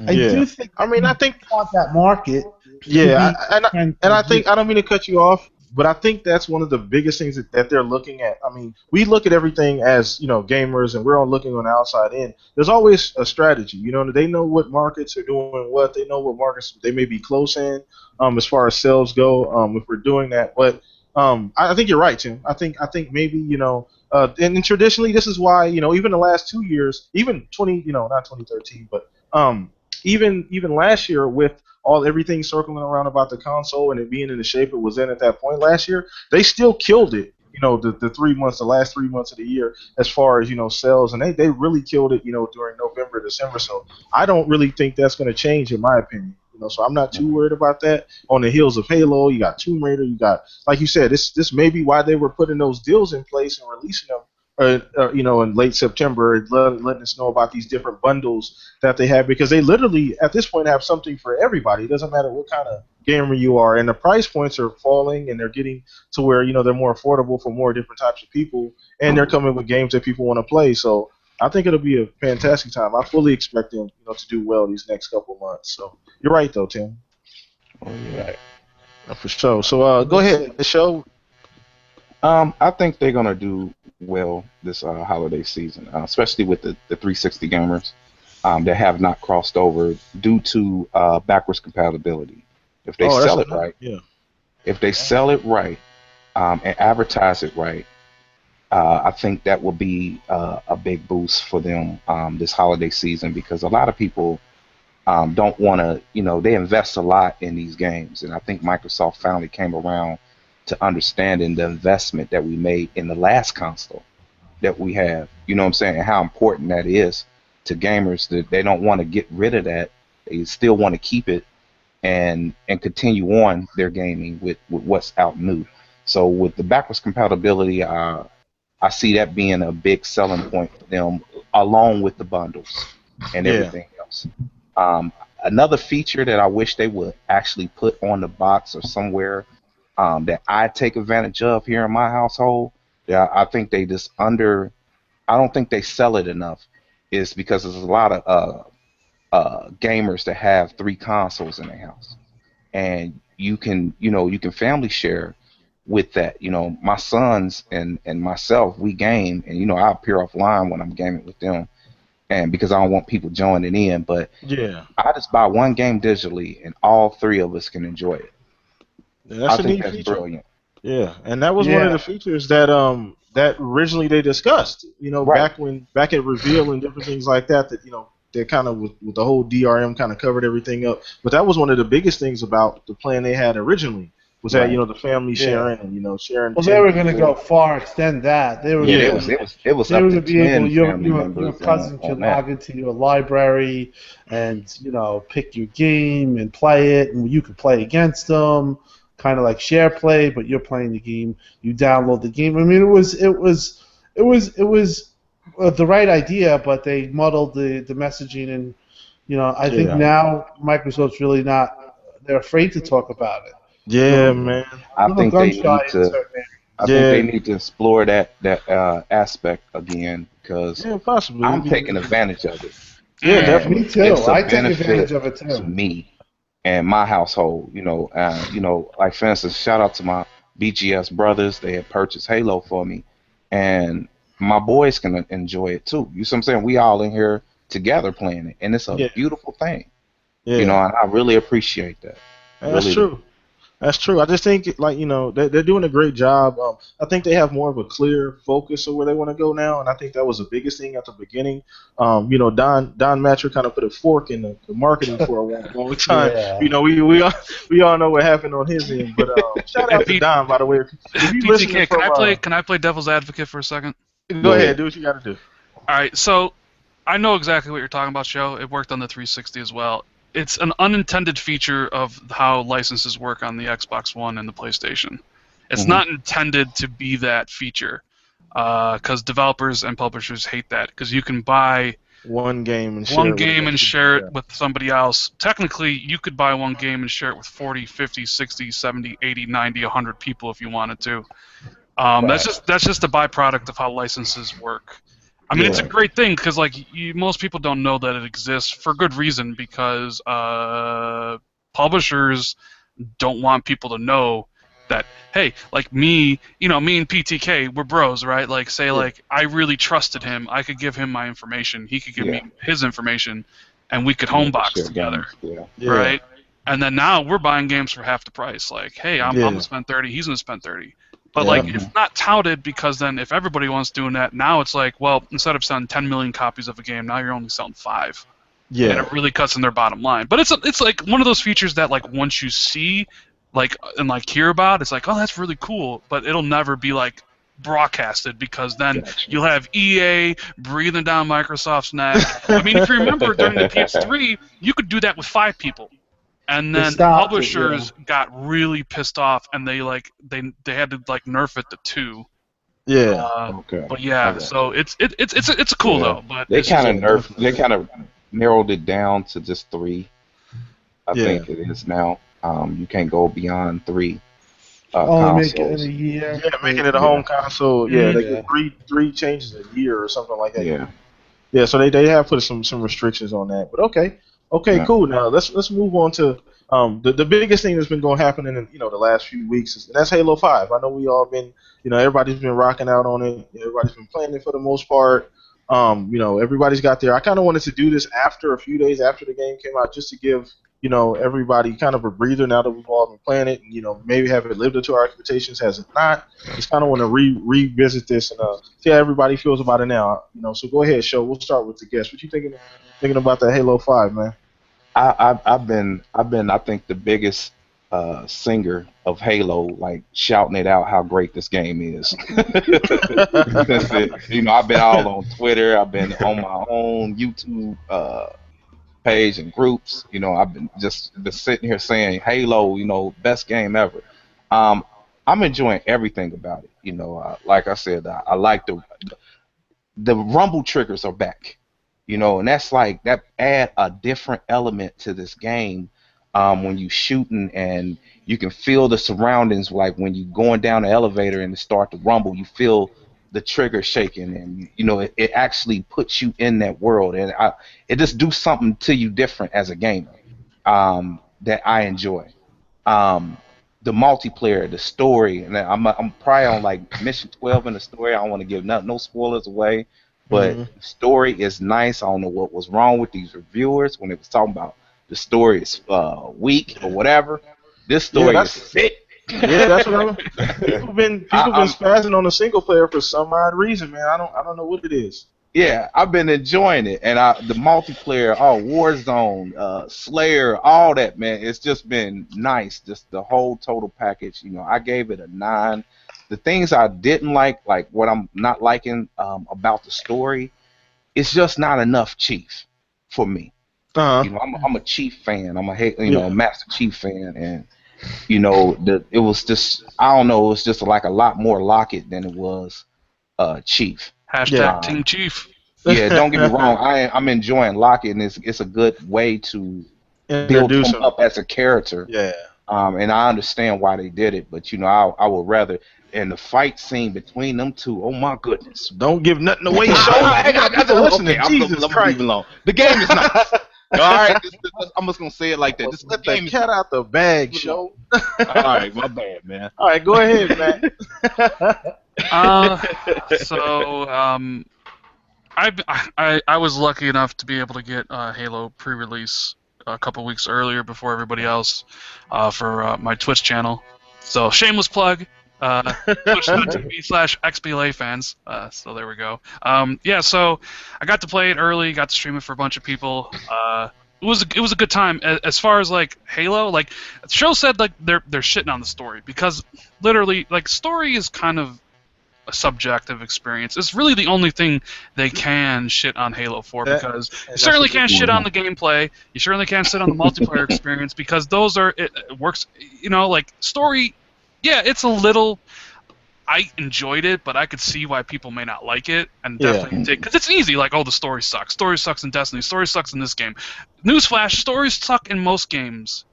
I do think. I mean, I think want that market. Yeah, and I think, I don't mean to cut you off, but I think that's one of the biggest things that they're looking at. I mean, we look at everything as, gamers, and we're all looking on the outside in. There's always a strategy. They know what markets are doing what. They know what markets they may be close in, as far as sales go, if we're doing that. But I think you're right, Tim. I think maybe, and traditionally this is why, even the last 2 years, even not 2013, but even last year with everything circling around about the console and it being in the shape it was in at that point last year, they still killed it. The last 3 months of the year, as far as sales, and they really killed it. During November, December. So I don't really think that's going to change, in my opinion. So I'm not too worried about that. On the heels of Halo, you got Tomb Raider, you got, like you said, this may be why they were putting those deals in place and releasing them. In late September, letting us know about these different bundles that they have, because they literally at this point have something for everybody. It doesn't matter what kind of gamer you are, and the price points are falling, and they're getting to where they're more affordable for more different types of people, and they're coming with games that people want to play. So I think it'll be a fantastic time. I fully expect them to do well these next couple of months. So you're right though, Tim. Oh, yeah. For sure. So go ahead, show. I think they're gonna do well this holiday season, especially with the 360 gamers that have not crossed over due to backwards compatibility. If they sell it right, yeah. if they sell it right and advertise it right, I think that will be a big boost for them this holiday season, because a lot of people don't want to, they invest a lot in these games, and I think Microsoft finally came around to understanding the investment that we made in the last console that we have. You know what I'm saying? And how important that is to gamers, that they don't want to get rid of that. They still want to keep it and continue on their gaming with what's out new. So with the backwards compatibility, I see that being a big selling point for them, along with the bundles and everything else. Another feature that I wish they would actually put on the box or somewhere that I take advantage of here in my household, that I think they just I don't think they sell it enough, is because there's a lot of gamers that have 3 consoles in their house, and you can family share with that. My sons and myself, we game, and I appear offline when I'm gaming with them, and because I don't want people joining in, but I just buy one game digitally, and all 3 of us can enjoy it. That's I think neat that's feature. brilliant. Yeah, and that was one of the features that that originally they discussed. Right. back at reveal and different things like that. That they kind of with the whole DRM kind of covered everything up. But that was one of the biggest things about the plan they had originally, was that the family sharing and sharing. Well, they were going to go far, extend that. They were it was they up were to going to be able. 10 family members Your cousin on can that. log into your library and pick your game and play it, and you could play against them. Kind of like share play, but you're playing the game. You download the game. I mean, it was the right idea, but they muddled the messaging, and I think now Microsoft's really not. They're afraid to talk about it. Yeah, man. I think they need to explore that aspect again, because possibly. I'm taking advantage of it. Yeah, definitely. Me too. I take advantage of it too. To me and my household, like for instance, shout out to my BGS brothers. They had purchased Halo for me, and my boys can enjoy it too. You see what I'm saying? We all in here together playing it, and it's a beautiful thing. Yeah. And I really appreciate that. That's true. That's true. I just think they're doing a great job. I think they have more of a clear focus of where they want to go now, and I think that was the biggest thing at the beginning. Don Matcher kind of put a fork in the marketing for a long time. Yeah. We all know what happened on his end. But shout out to Don, by the way. PTK, can I play devil's advocate for a second? Go ahead, do what you got to do. All right, so I know exactly what you're talking about, Joe. It worked on the 360 as well. It's an unintended feature of how licenses work on the Xbox One and the PlayStation. It's not intended to be that feature, because developers and publishers hate that, because you can buy one game and share it with somebody else. Technically, you could buy one game and share it with 40, 50, 60, 70, 80, 90, 100 people if you wanted to. That's just a byproduct of how licenses work. I mean, it's a great thing, because most people don't know that it exists, for good reason, because publishers don't want people to know that, hey, like me and PTK, we're bros, right? I really trusted him. I could give him my information. He could give me his information, and we could homebox together, right? And then now we're buying games for half the price. Like, hey, I'm going to spend 30, he's going to spend 30. But it's not touted, because then if everybody wants doing that, now it's like, well, instead of selling 10 million copies of a game, now you're only selling 5. Yeah. And it really cuts in their bottom line. But it's like one of those features that once you see and hear about, it's like, oh, that's really cool, but it'll never be broadcasted, because then you'll have EA breathing down Microsoft's neck. I mean, if you remember during the PS3, you could do that with 5 people. And then publishers got really pissed off, and they had to nerf it to 2. Yeah. But so it's cool though. But they kind of narrowed it down to just 3. I think it is now. You can't go beyond 3 Only make it in a consoles. year. Yeah, making it a Yeah, home console. Yeah, they Mm. get Yeah. three changes a year or something like that. yeah, Yeah, so they have put some restrictions on that. But okay, yeah. cool. Now let's move on to the biggest thing that's been going to happen in the last few weeks and that's Halo 5. I know we all been everybody's been rocking out on it. Everybody's been playing it for the most part. Everybody's got there. I kind of wanted to do this after a few days after the game came out just to give everybody kind of a breather now that we've all been playing it. And, maybe have it lived up to our expectations? Has it not? Just kind of want to revisit this and see how everybody feels about it now. So go ahead, show. We'll start with the guest. What you thinking about the Halo 5, man? I've been I think the biggest singer of Halo, like shouting it out how great this game is. Since I've been all on Twitter, I've been on my own YouTube page and groups. I've been sitting here saying Halo, best game ever. Um, I'm enjoying everything about it. Like I said, I like the rumble triggers are back. And that's like that add a different element to this game when you shooting and you can feel the surroundings like when you going down the elevator and it start to rumble, you feel the trigger shaking and it actually puts you in that world and it just do something to you different as a gamer that I enjoy. Um, the multiplayer, the story, and I'm probably on like mission 12 in the story. I don't want to give no spoilers away, but Hmm. the story is nice. I don't know what was wrong with these reviewers when it was talking about the story is weak or whatever. This Yeah, story is sick. that's what I'm. People been I'm spazzing on the single player for some odd reason, man. I don't know what it is. Yeah, I've been enjoying it, and the multiplayer, Warzone, Slayer, all that, man. It's just been nice, just the whole total package. I gave it a 9. The things I didn't like what I'm not liking about the story, it's just not enough Chief for me. Uh huh. I'm a Chief fan. I'm a Yeah. Master Chief fan, and it was just I don't know, it was just like a lot more Lockett than it was Chief. Yeah. Hashtag Team Chief. Yeah, don't get me wrong. I'm enjoying Lockett, and it's a good way to build Introduce him him. up as a character. Yeah. And I understand why they did it, but I would rather. And the fight scene between them two, oh my goodness. Don't give nothing away, show. I got people listening. Okay, I'm Jesus gonna leave Christ. it alone. The game is nice. All right, I'm just gonna say it like that. This Let game the is cat nice. out the bag, Leave it alone. show. All right, my bad, man. All right, go ahead, Matt. So I was lucky enough to be able to get Halo pre-release a couple weeks earlier before everybody else for my Twitch channel. So shameless plug. Twitch.tv/XBLA fans. So there we go. Yeah, so I got to play it early, got to stream it for a bunch of people. It was a good time. As far as like Halo, like the show said, like they're shitting on the story because literally, like story is kind of a subjective experience. It's really the only thing they can shit on Halo for because you certainly can't shit on the gameplay. You certainly can't shit on the multiplayer experience because those are it works. Like story. Yeah, it's a little. I enjoyed it, but I could see why people may not like it, and definitely take because it's easy. Like, oh, the story sucks. Story sucks in Destiny. Story sucks in this game. Newsflash: stories suck in most games.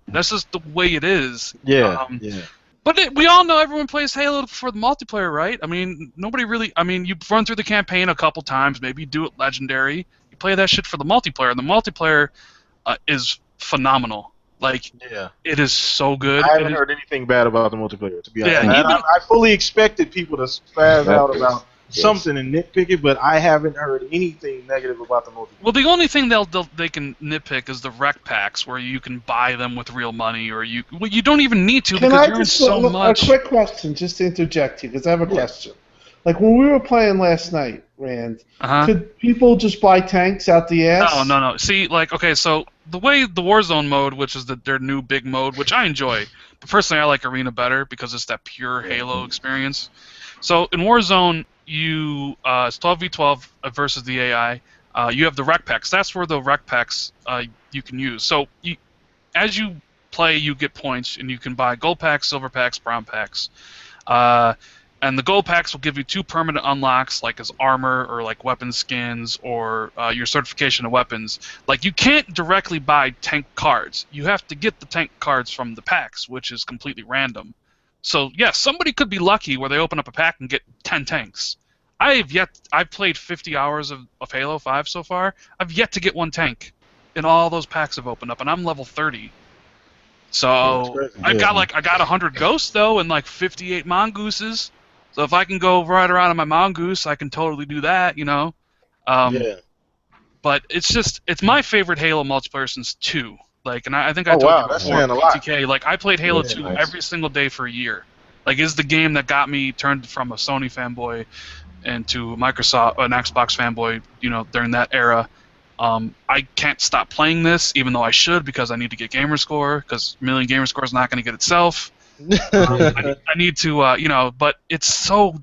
That's just the way it is. Yeah. Yeah. But we all know everyone plays Halo for the multiplayer, right? I mean, nobody really. I mean, you run through the campaign a couple times, maybe you do it legendary. You play that shit for the multiplayer, and the multiplayer is phenomenal. Like, Yeah. it is so good. I haven't heard anything bad about the multiplayer, to be honest. Yeah, And I fully expected people to spaz out about Yes. something and nitpick it, but I haven't heard anything negative about the multiplayer. Well, the only thing they can nitpick is the rec packs, where you can buy them with real money, or you don't even need to because you're in so much. A quick question, just to interject here, because I have a question. Like when we were playing last night, Rand, could people just buy tanks out the ass? No. See, like, okay, so the way the Warzone mode, which is their new big mode, which I enjoy, but personally I like Arena better because it's that pure Halo experience. So in Warzone, it's 12v12 versus the AI. You have the rec packs. That's where the rec packs you can use. So as you play, you get points, and you can buy gold packs, silver packs, brown packs. And the gold packs will give you 2 permanent unlocks, like as armor or like weapon skins or your certification of weapons. Like, you can't directly buy tank cards. You have to get the tank cards from the packs, which is completely random. So, yeah, somebody could be lucky where they open up a pack and get 10 tanks. I've played 50 hours of Halo 5 so far. I've yet to get 1 tank. And all those packs have opened up, and I'm level 30. So, I got 100 ghosts, though, and like 58 mongooses. So if I can go right around on my mongoose, I can totally do that, you know. But it's my favorite Halo multiplayer since 2. Like, and I think I told you before, PTK. Like, I played Halo 2 every single day for a year. Like, it's the game that got me turned from a Sony fanboy into an Xbox fanboy, you know, during that era. I can't stop playing this, even though I should, because I need to get gamerscore, because Million Gamerscore is not going to get itself. I need to, you know, but it's so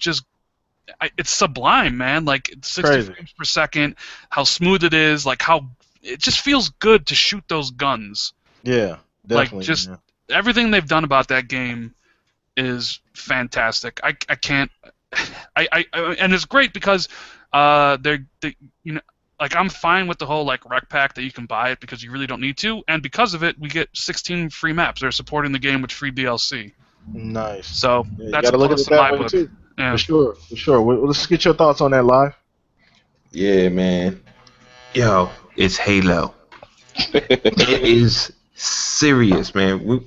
it's sublime, man. Like, 60 frames per second, how smooth it is, like how it just feels good to shoot those guns. Yeah, definitely. Like, just everything they've done about that game is fantastic. I can't, and it's great because they you know. Like, I'm fine with the whole, like, rec pack that you can buy it because you really don't need to, and because of it, we get 16 free maps. They're supporting the game with free DLC. Nice. So that's a plus in my book. Yeah. For sure. Well, let's get your thoughts on that live. Yeah, man. Yo, it's Halo. It is serious, man.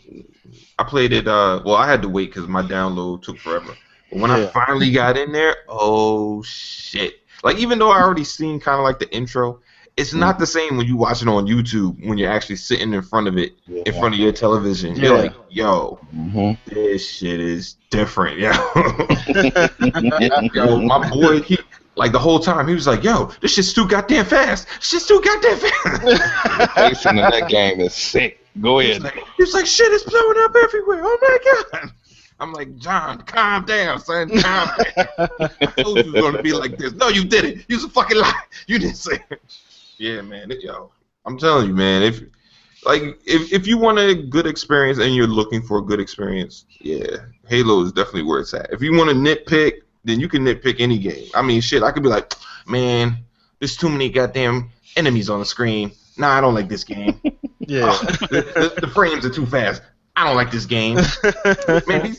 I played it. Well, I had to wait because my download took forever. But when I finally got in there, oh shit. Like, even though I already seen kind of like the intro, it's not the same when you watch it on YouTube when you're actually sitting in front of it, in front of your television. You're like, yo, this shit is different, yo. Yo, my boy, like the whole time, he was like, yo, this shit's too goddamn fast. Shit's too goddamn fast. The pacing of that game is sick. Go ahead. He's like, shit is blowing up everywhere. Oh my god. I'm like, John, calm down, son. Calm down. I told you it was going to be like this. No, you didn't. You was a fucking lie. You didn't say it. Yeah, man. Yo, I'm telling you, man. If you want a good experience and you're looking for a good experience, yeah, Halo is definitely where it's at. If you want to nitpick, then you can nitpick any game. I mean, shit, I could be like, man, there's too many goddamn enemies on the screen. Nah, I don't like this game. Yeah. The frames are too fast. I don't like this game. Man,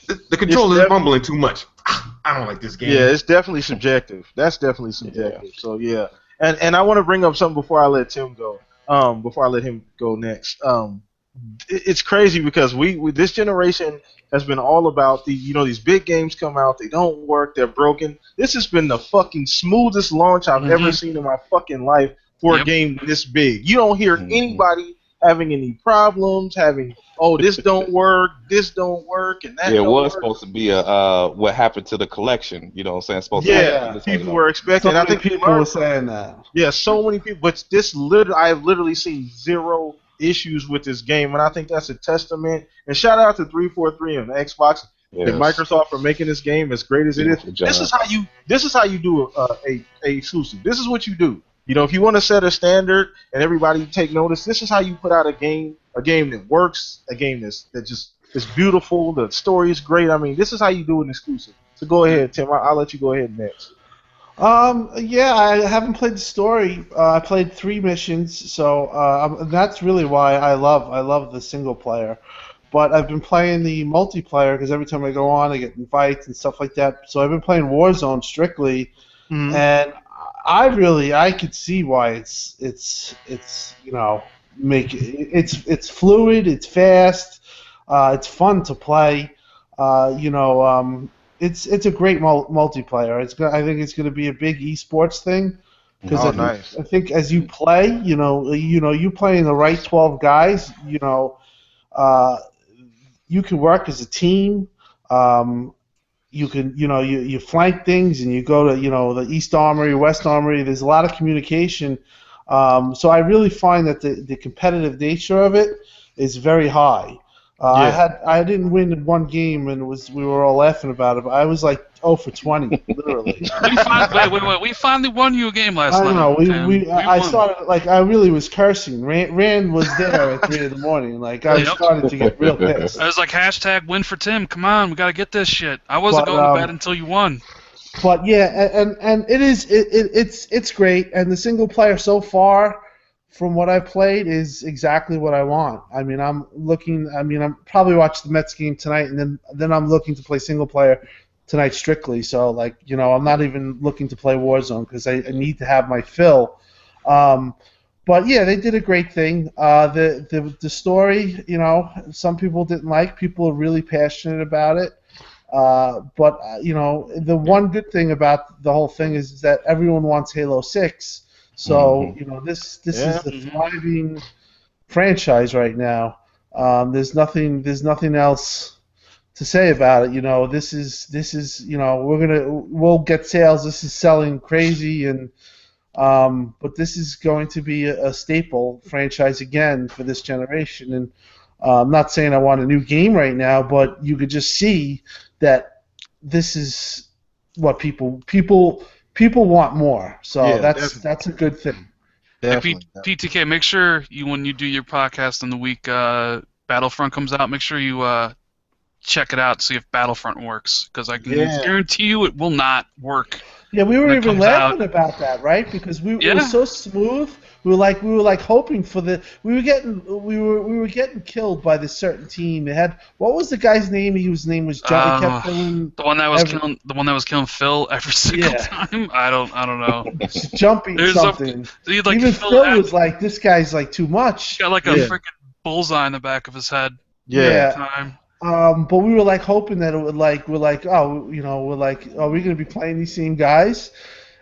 the controller is mumbling too much. I don't like this game. Yeah, it's definitely subjective. That's definitely subjective. Yeah. So yeah, and I want to bring up something before I let Tim go. Before I let him go next. It's crazy because we this generation has been all about these big games come out, they don't work, they're broken. This has been the fucking smoothest launch I've ever seen in my fucking life for a game this big. You don't hear anybody having any problems, this don't work, and that. Yeah, it was supposed to be a what happened to the collection. You know what I'm saying? People were expecting. I think people were saying that. Yeah, so many people. But I have literally seen 0 issues with this game, and I think that's a testament. And shout out to 343 and Xbox and Microsoft for making this game as great as it is. This is how you do a exclusive. This is what you do. You know, if you want to set a standard and everybody take notice, this is how you put out a game that works, a game that just is beautiful, the story is great. I mean, this is how you do an exclusive. So go ahead, Tim. I'll let you go ahead next. Yeah, I haven't played the story. I played 3 missions, so that's really why I love the single player. But I've been playing the multiplayer because every time I go on, I get invites and stuff like that. So I've been playing Warzone strictly, and I could see why it's fluid, it's fast, it's fun to play, it's a great multiplayer. I think it's going to be a big esports thing because I think as you play, you playing the right 12 guys, you can work as a team. You can, you flank things and you go to, the East Armory, West Armory. There's a lot of communication. So I really find that the competitive nature of it is very high. I didn't win in one game, and we were all laughing about it. But I was like 0 for 20, literally. Wait. We finally won you a game last I night. know. We I won. started like I really was cursing. Rand was there at 3 in the morning. Like I was Yep. starting to get real pissed. I was like, #win for Tim. Come on, we gotta get this shit. I wasn't But, going to bed until you won. But yeah, and it's great. And the single player so far, from what I've played, is exactly what I want. I mean, I'm probably watch the Mets game tonight, and then I'm looking to play single player tonight strictly. So like, I'm not even looking to play Warzone because I need to have my fill. But yeah, they did a great thing. The story, some people didn't like. People are really passionate about it. But the one good thing about the whole thing is that everyone wants Halo 6. So this is the thriving franchise right now. There's nothing else to say about it. This is we'll get sales. This is selling crazy, and but this is going to be a staple franchise again for this generation. And I'm not saying I want a new game right now, but you could just see that this is what people want more. So that's a good thing. Definitely. Hey, PTK, make sure when you do your podcast in the week Battlefront comes out, make sure you check it out, see if Battlefront works, because I can guarantee you it will not work. Yeah, we were even laughing about that, right? Because it was so smooth. We were like hoping for we were getting killed by this certain team. They had, what was the guy's name? His name was John. He kept killing the one that was killing Phil every single time. I don't know. Jumping something. Even Phil was like, this guy's like too much. He got like a freaking bullseye in the back of his head. Yeah. But we were like hoping that it would are we going to be playing these same guys?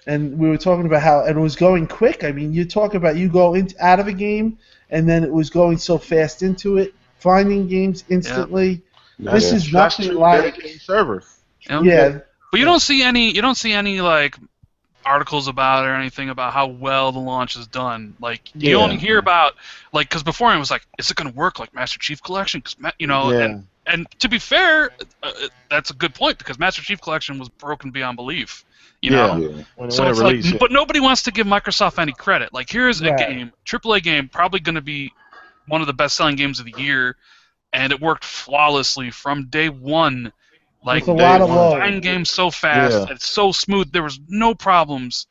And we were talking about how it was going quick. I mean, you talk about you go out of a game, and then it was going so fast into it, finding games instantly. Yep. This is nothing like server. Yeah, but you don't see any like articles about it or anything about how well the launch is done. Like you only hear about because before it was like, is it going to work like Master Chief Collection? Because and to be fair, that's a good point because Master Chief Collection was broken beyond belief. So it's like, but nobody wants to give Microsoft any credit. Like, here's a game, AAA game, probably going to be one of the best-selling games of the year, and it worked flawlessly from day one. Like, design games so fast, it's so smooth, there was no problems,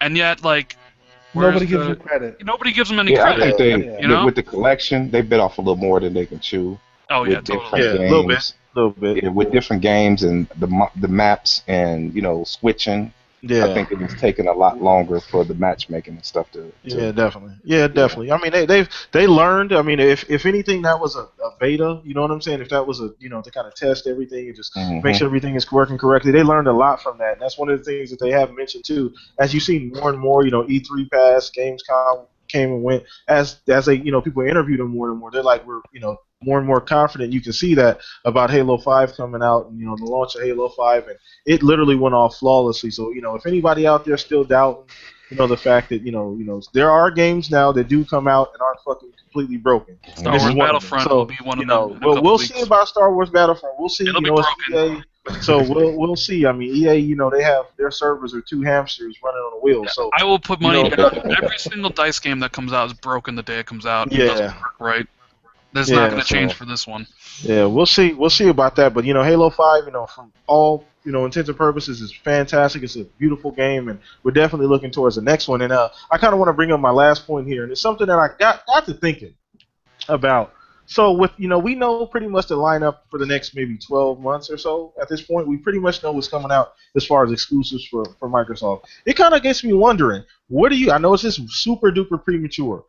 and yet nobody gives them credit. Nobody gives them any credit. I think with the collection, they bit off a little more than they can chew. Oh yeah, totally. A little bit. Yeah, with different games and the maps and switching. Yeah. I think it was taking a lot longer for the matchmaking and stuff to Yeah, definitely. I mean, they learned. I mean, if anything, that was a beta. You know what I'm saying? If that was to kind of test everything and just make sure everything is working correctly, they learned a lot from that. And that's one of the things that they have mentioned too. As you see more and more, E3 passed, Gamescom came and went. As they people interviewed them more and more. They're like, we're more and more confident. You can see that about Halo 5 coming out and the launch of Halo 5, and it literally went off flawlessly. So if anybody out there still doubting the fact that there are games now that do come out and aren't fucking completely broken. Star Wars Battlefront will be one of them. We'll see about Star Wars Battlefront. We'll see. It'll be broken. EA, so we'll see. I mean, EA, they have their servers are two hamsters running on a wheel. Yeah, so I will put money down. Every single dice game that comes out is broken the day it comes out. It doesn't work right. That's not going to change for this one. Yeah, we'll see. We'll see about that. But Halo 5, from all intents and purposes, is fantastic. It's a beautiful game, and we're definitely looking towards the next one. And I kind of want to bring up my last point here, and it's something that I got to thinking about. So with we know pretty much the lineup for the next maybe 12 months or so. At this point, we pretty much know what's coming out as far as exclusives for Microsoft. It kind of gets me wondering, I know it's just super duper premature.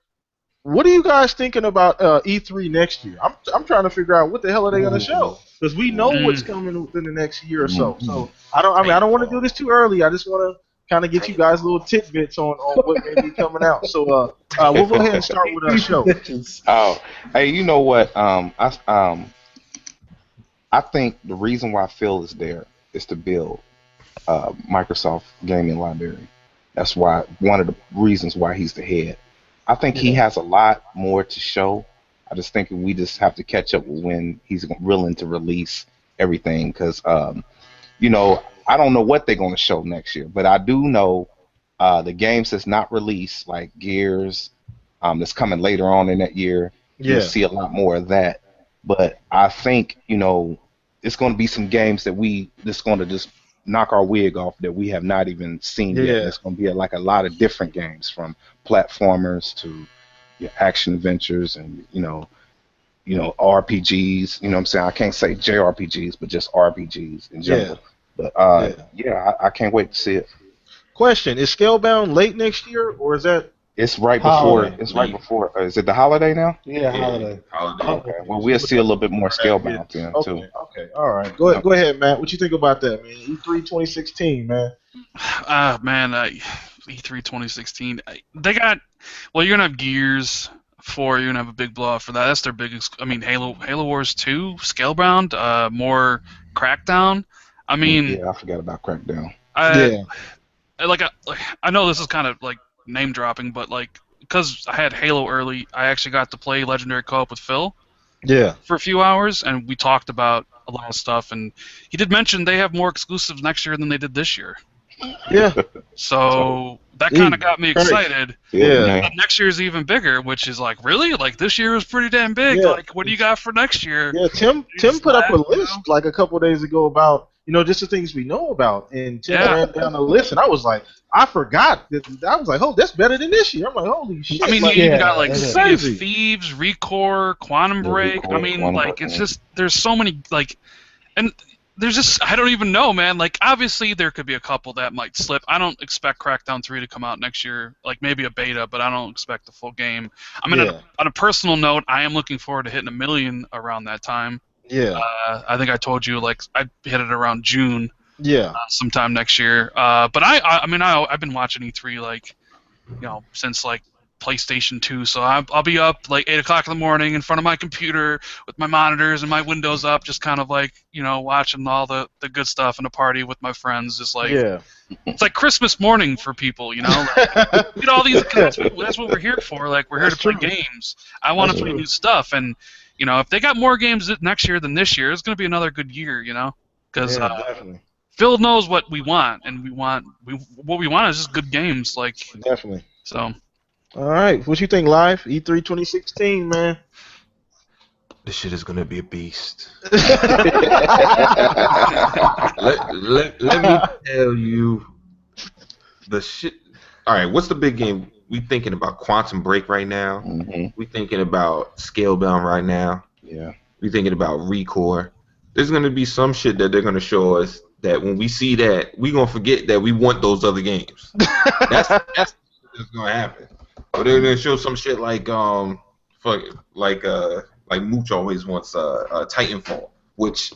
What are you guys thinking about E3 next year? I'm trying to figure out what the hell are they going to show, because we know what's coming within the next year or so. So I don't want to do this too early. I just want to kind of get you guys little tidbits on what may be coming out. So we'll go ahead and start with our show. Oh, hey, you know what? I think the reason why Phil is there is to build Microsoft gaming library. That's why one of the reasons why he's the head. I think he has a lot more to show I just think we just have to catch up with when he's willing to release everything. Because I don't know what they're going to show next year, but I do know the games that's not released, like Gears, that's coming later on in that year. You'll see a lot more of that. But I think it's going to be some games that's going to just knock our wig off that we have not even seen yet. And it's going to be like a lot of different games, from platformers to action adventures and RPGs. You know what I'm saying? I can't say JRPGs, but just RPGs in general. But I can't wait to see it. Question: is Scalebound late next year, or is that? It's right before. It's right before. Is it the holiday now? Yeah, holiday. Okay. Well, we'll see a little bit more Scalebound then too. Okay. All right. Go ahead, Matt. What you think about that, man? E3 2016, man. Man, E3 2016. They got. Well, you're gonna have Gears 4. You're gonna have a big blowout for that. That's their biggest. I mean, Halo Wars 2, Scalebound, more Crackdown. I mean. Yeah, I forgot about Crackdown. I know this is kind of like name dropping, but like because I had Halo early, I actually got to play Legendary Co-op with Phil. Yeah. For a few hours, and we talked about a lot of stuff, and he did mention they have more exclusives next year than they did this year. Yeah. So that kind of got me excited. Yeah. And next year's even bigger, which is like, really? Like this year was pretty damn big. Yeah. Like, what do you got for next year? Yeah, Tim put up a list like a couple of days ago about just the things we know about, and Tim ran down the list, and I was like, I forgot. I was like, oh, that's better than this year. I'm like, holy shit. I mean, you even got like Sea of Thieves, Recore, Quantum Break. I mean, like, it's just, there's so many, like, and there's just, I don't even know, man. Like, obviously, there could be a couple that might slip. I don't expect Crackdown 3 to come out next year. Like, maybe a beta, but I don't expect the full game. I mean, on a personal note, I am looking forward to hitting 1 million around that time. Yeah. I think I told you, like, I hit it around June. Yeah. Sometime next year. But I've been watching E3 like, since like PlayStation 2. So I'll be up like 8 o'clock in the morning in front of my computer with my monitors and my windows up, just kind of like watching all the good stuff and a party with my friends. Just like it's like Christmas morning for people, Like, get all these. That's what we're here for. Like we're here to play games. I want to play new stuff, and if they got more games next year than this year, it's going to be another good year. Because definitely. Phil knows what we want, and what we want is just good games, like definitely. So, all right, what you think, live E3 2016, man? This shit is gonna be a beast. let me tell you the shit. All right, what's the big game? We thinking about Quantum Break right now. Mm-hmm. We thinking about Scalebound right now. Yeah. We thinking about Recore. There's gonna be some shit that they're gonna show us that when we see that, we gonna forget that we want those other games. That's what's gonna happen. Or they're gonna show some shit like Mooch always wants Titanfall, which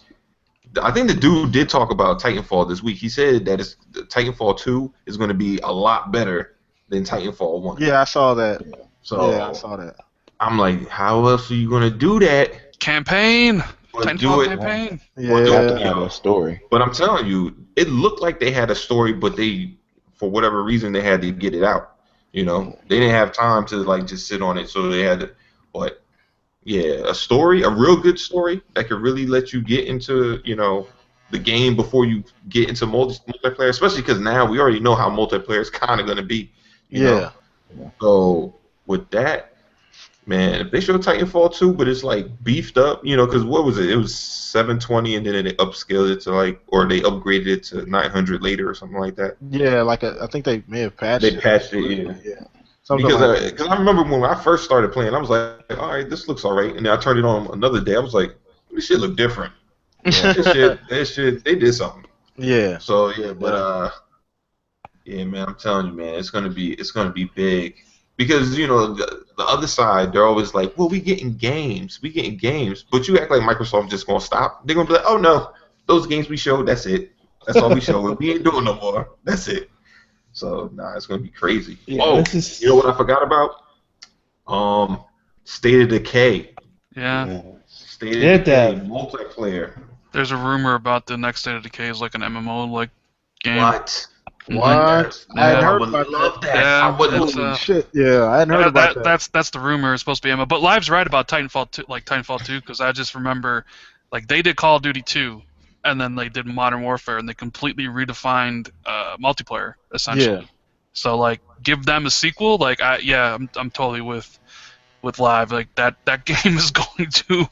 I think the dude did talk about Titanfall this week. He said that Titanfall 2 is gonna be a lot better than Titanfall 1. Yeah, I saw that. So yeah, I saw that. I'm like, how else are you gonna do that? Campaign. Do it. Campaign. Yeah. Have a story. But I'm telling you, it looked like they had a story, but they, for whatever reason, they had to get it out. They didn't have time to like just sit on it, so they had to. But yeah, a story, a real good story that could really let you get into the game before you get into multiplayer, especially because now we already know how multiplayer is kind of gonna be. You know? So with that. Man, if they show Titanfall 2, but it's like beefed up, because what was it? It was 720, and then they upscaled it to or they upgraded it to 900 later or something like that. Yeah, I think they may have patched it. They patched it, yeah. Because I remember when I first started playing, I was like, all right, this looks all right, and then I turned it on another day. I was like, this shit look different. Yeah, this shit, they did something. Yeah. So yeah, but yeah, man, I'm telling you, man, it's gonna be big. Because the other side, they're always like, well, we getting games, but you act like Microsoft just gonna stop. They're gonna be like, oh no, those games we showed, that's it, that's all we showed. We ain't doing no more. That's it. So it's gonna be crazy. Yeah, you know what I forgot about? State of Decay. Yeah. State of Decay multiplayer. There's a rumor about the next State of Decay is like an MMO like game. What? What? I hadn't Yeah. I heard would about love that. that. I Yeah, would. it's Holy shit! Yeah, I hadn't heard about that. that's the rumor. It's supposed to be ammo. But Live's right about Titanfall 2, like Titanfall 2, because I just remember, like they did Call of Duty 2, and then they did Modern Warfare, and they completely redefined multiplayer Yeah. essentially. So like, give them a sequel. Like I'm totally with Live. Like that game is going to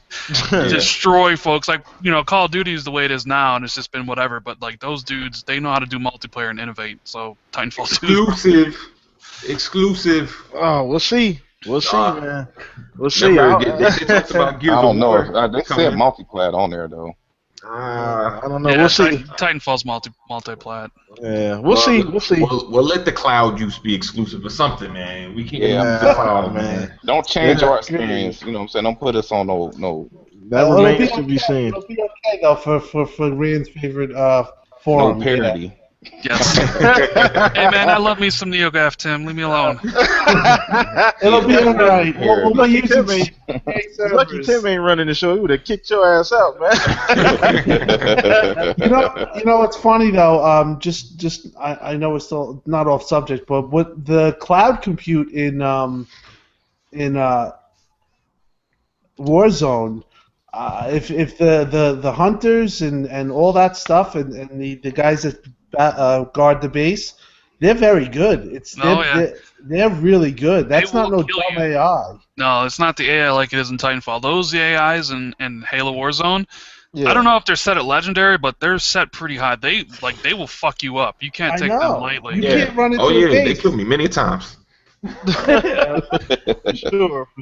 Yeah. destroy folks. Like Call of Duty is the way it is now, and it's just been whatever. But like those dudes, they know how to do multiplayer and innovate. So Titanfall 2 Exclusive. Oh, we'll see. We'll see, Uh, man. We'll see. Remember, they talked about Gears I of don't know. War They coming said in. multiplayer on there though. I don't know. Yeah, We'll see. Titanfall's multi-plat. Yeah, we'll see. We'll see. We'll let the cloud use be exclusive or something, man. We can't Yeah, use man. the cloud, Oh, man. man. Don't change Yeah. our experience. You know what I'm saying? Don't put us on no That It'll remains be to be okay. seen. It'll be okay though for Rand's favorite no forum. parody. Yes. Hey man, I love me some NeoGaf, Tim. Leave me alone. It'll be alright. We'll Lucky use Tim it. ain't, lucky Tim ain't running the show. He would have kicked your ass out, man. You know what's funny though? I know it's still not off subject, but what the cloud compute in Warzone, if the hunters and all that stuff and the guys that guard the base, they're very good. They're really good. That's not no dumb AI. No, it's not the AI like it is in Titanfall. Those AIs in Halo Warzone, I don't know if they're set at legendary, but they're set pretty high. They will fuck you up. You can't take them lightly. You can't run into yeah, a base. they killed me many times. For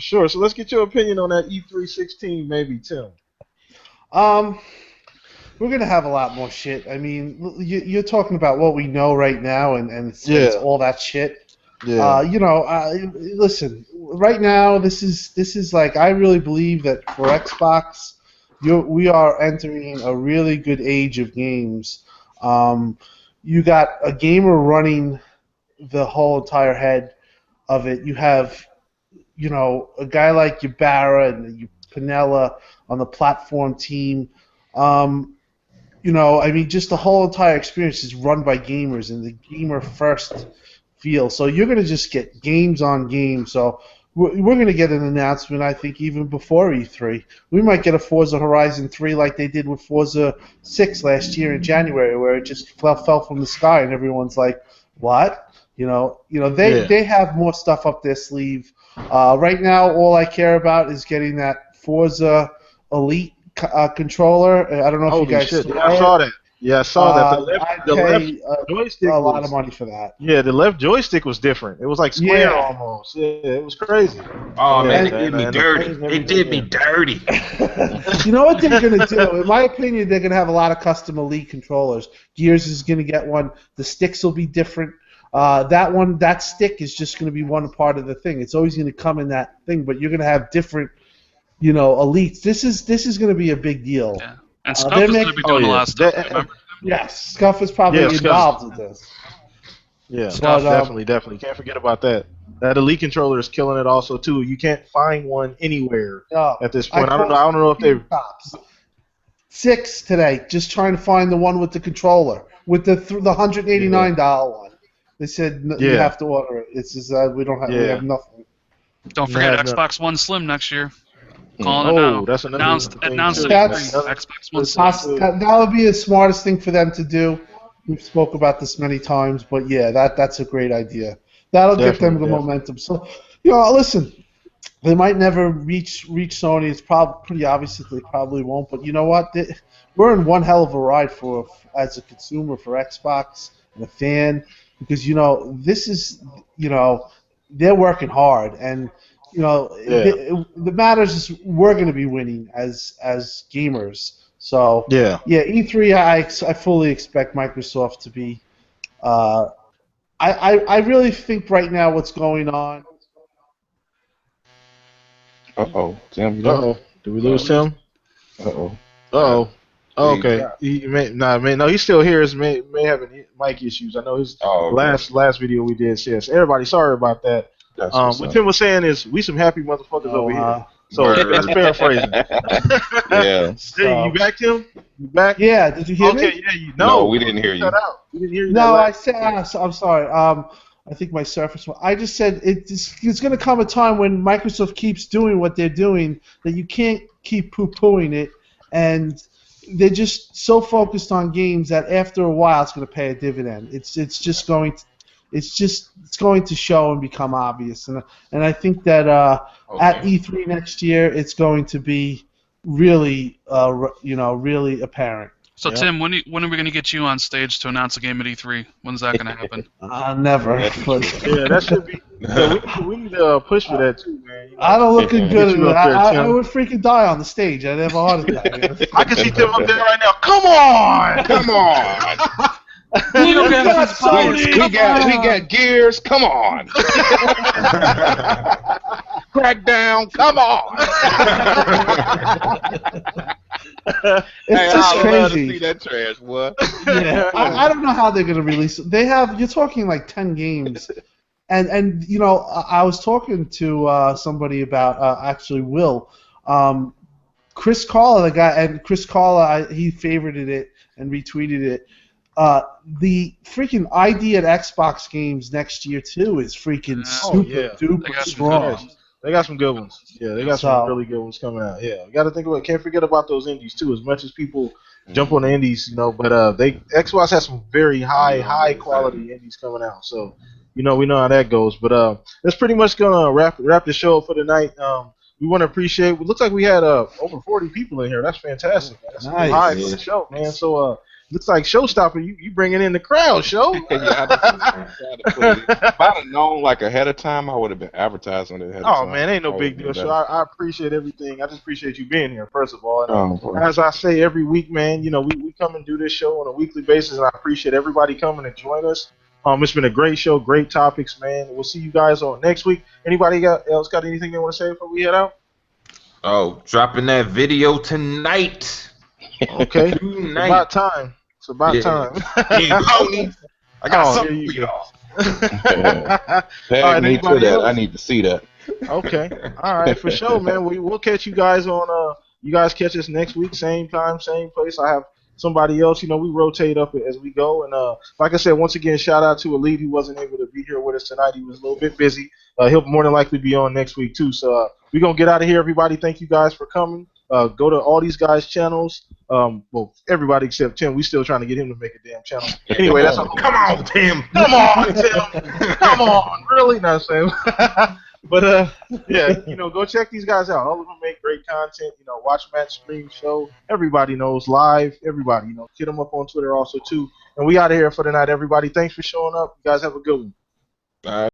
sure. So let's get your opinion on that E316, maybe, Tim. We're gonna have a lot more shit. I mean, you're talking about what we know right now, and it's all that shit. Yeah. Listen. Right now, this is like I really believe that for Xbox, we are entering a really good age of games. You got a gamer running the whole entire head of it. You have, a guy like Ybarra and Pinella on the platform team. I mean, just the whole entire experience is run by gamers and the gamer first feel. So you're going to just get games on games. So we're going to get an announcement, I think, even before E3. We might get a Forza Horizon 3 like they did with Forza 6 last year in January, where it just fell from the sky and everyone's like, what? They have more stuff up their sleeve. Right now, all I care about is getting that Forza Elite controller. I don't know if you guys shit. saw Yeah, I saw that. Yeah, I saw that. I'd The pay left joystick a lot of money for that. Yeah, the left joystick was different. It was like square almost. Yeah, it was crazy. Oh man, it did me dirty. It did me dirty. You know what they're going to do? In my opinion, they're going to have a lot of custom Elite controllers. Gears is going to get one. The sticks will be different. That stick is just going to be one part of the thing. It's always going to come in that thing, but you're going to have different, Elites. This is going to be a big deal. Yeah. And Scuff is going to be doing a lot of stuff. Remember? Yes, Scuff is probably involved with this. Yeah, Scuff definitely. Can't forget about that. That Elite controller is killing it also too. You can't find one anywhere at this point. I don't know if they've 6 today. Just trying to find the one with the controller with the $189 one. They said you have to order it. It's just we don't have we have nothing. Don't forget Xbox One Slim next year. Calling it now. That's another announced Xbox One Slim. That would be the smartest thing for them to do. We've spoke about this many times, but yeah, that's a great idea. That'll get them the momentum. So, listen, they might never reach Sony. It's probably pretty obvious that they probably won't. But you know what? We're in one hell of a ride as a consumer for Xbox and a fan because this is they're working hard and. The matters is we're going to be winning as gamers. So E3 I fully expect Microsoft to be. I really think right now what's going on. Tim. Did we lose Tim? Okay. He's still here. He may have mic issues. I know his last video we did says. Everybody, sorry about that. What Tim was saying is we some happy motherfuckers over here. So that's paraphrasing. Yeah. Hey, you back, Tim? You back? Yeah, did you hear me? Okay, yeah, No, we didn't hear you. Cut out. We didn't hear you. No, I said, I'm sorry. I think my surface. I just said it's going to come a time when Microsoft keeps doing what they're doing that you can't keep poo-pooing it, and they're just so focused on games that after a while it's going to pay a dividend. It's going to show and become obvious, and I think that at E3 next year it's going to be really really apparent. So Tim, when are we going to get you on stage to announce a game at E3? When's that going to happen? Never. But yeah, that should be. Yeah, we need to push for that too, man. I don't look good. I would freaking die on the stage. I'd have a heart attack. I can see Tim up there right now. Come on, come on. We got gears. Come on. Crackdown. Come on. It's just I crazy. love to see that trash, boy. Yeah, I don't know how they're gonna release it. You're talking like 10 games, and you know I was talking to somebody about actually Will, Chris Carla, the guy, and Chris Carla he favorited it and retweeted it. The freaking ID at Xbox games next year too is freaking super duper strong. They got some good ones. Yeah, they got some really good ones coming out. Yeah, we got to think about. Can't forget about those indies too. As much as people jump on the indies, but Xbox has some very high quality indies coming out. So, we know how that goes. But that's pretty much gonna wrap the show up for tonight. We want to appreciate. It looks like we had over 40 people in here. That's fantastic. That's nice. High for the show, man. So looks like Showstopper, you bringing in the crowd, show. If I'd have known like ahead of time, I would have been advertising it ahead of time. Oh man, ain't no big deal. So I appreciate everything. I just appreciate you being here, first of all. And, as I say every week, man, we come and do this show on a weekly basis, and I appreciate everybody coming and join us. It's been a great show, great topics, man. We'll see you guys on next week. Anybody else got anything they want to say before we head out? Oh, dropping that video tonight. Okay, it's about time. It's about time. I got something for y'all. Tag me to that. I need to see that. Okay. All right, for sure, man. We'll catch you guys on. You guys catch us next week, same time, same place. I have somebody else. We rotate up as we go. And like I said, once again, shout out to Elite who wasn't able to be here with us tonight. He was a little bit busy. He'll more than likely be on next week too. So we're gonna get out of here, everybody. Thank you guys for coming. Go to all these guys' channels. Well, everybody except Tim. We still trying to get him to make a damn channel. Anyway, that's come on, Tim. Come on, Tim. Come on, really? Not saying. But yeah, go check these guys out. All of them make great content. Watch Matt stream show. Everybody knows live. Everybody, hit them up on Twitter also too. And we out of here for the night, everybody. Thanks for showing up. You guys have a good one. All right.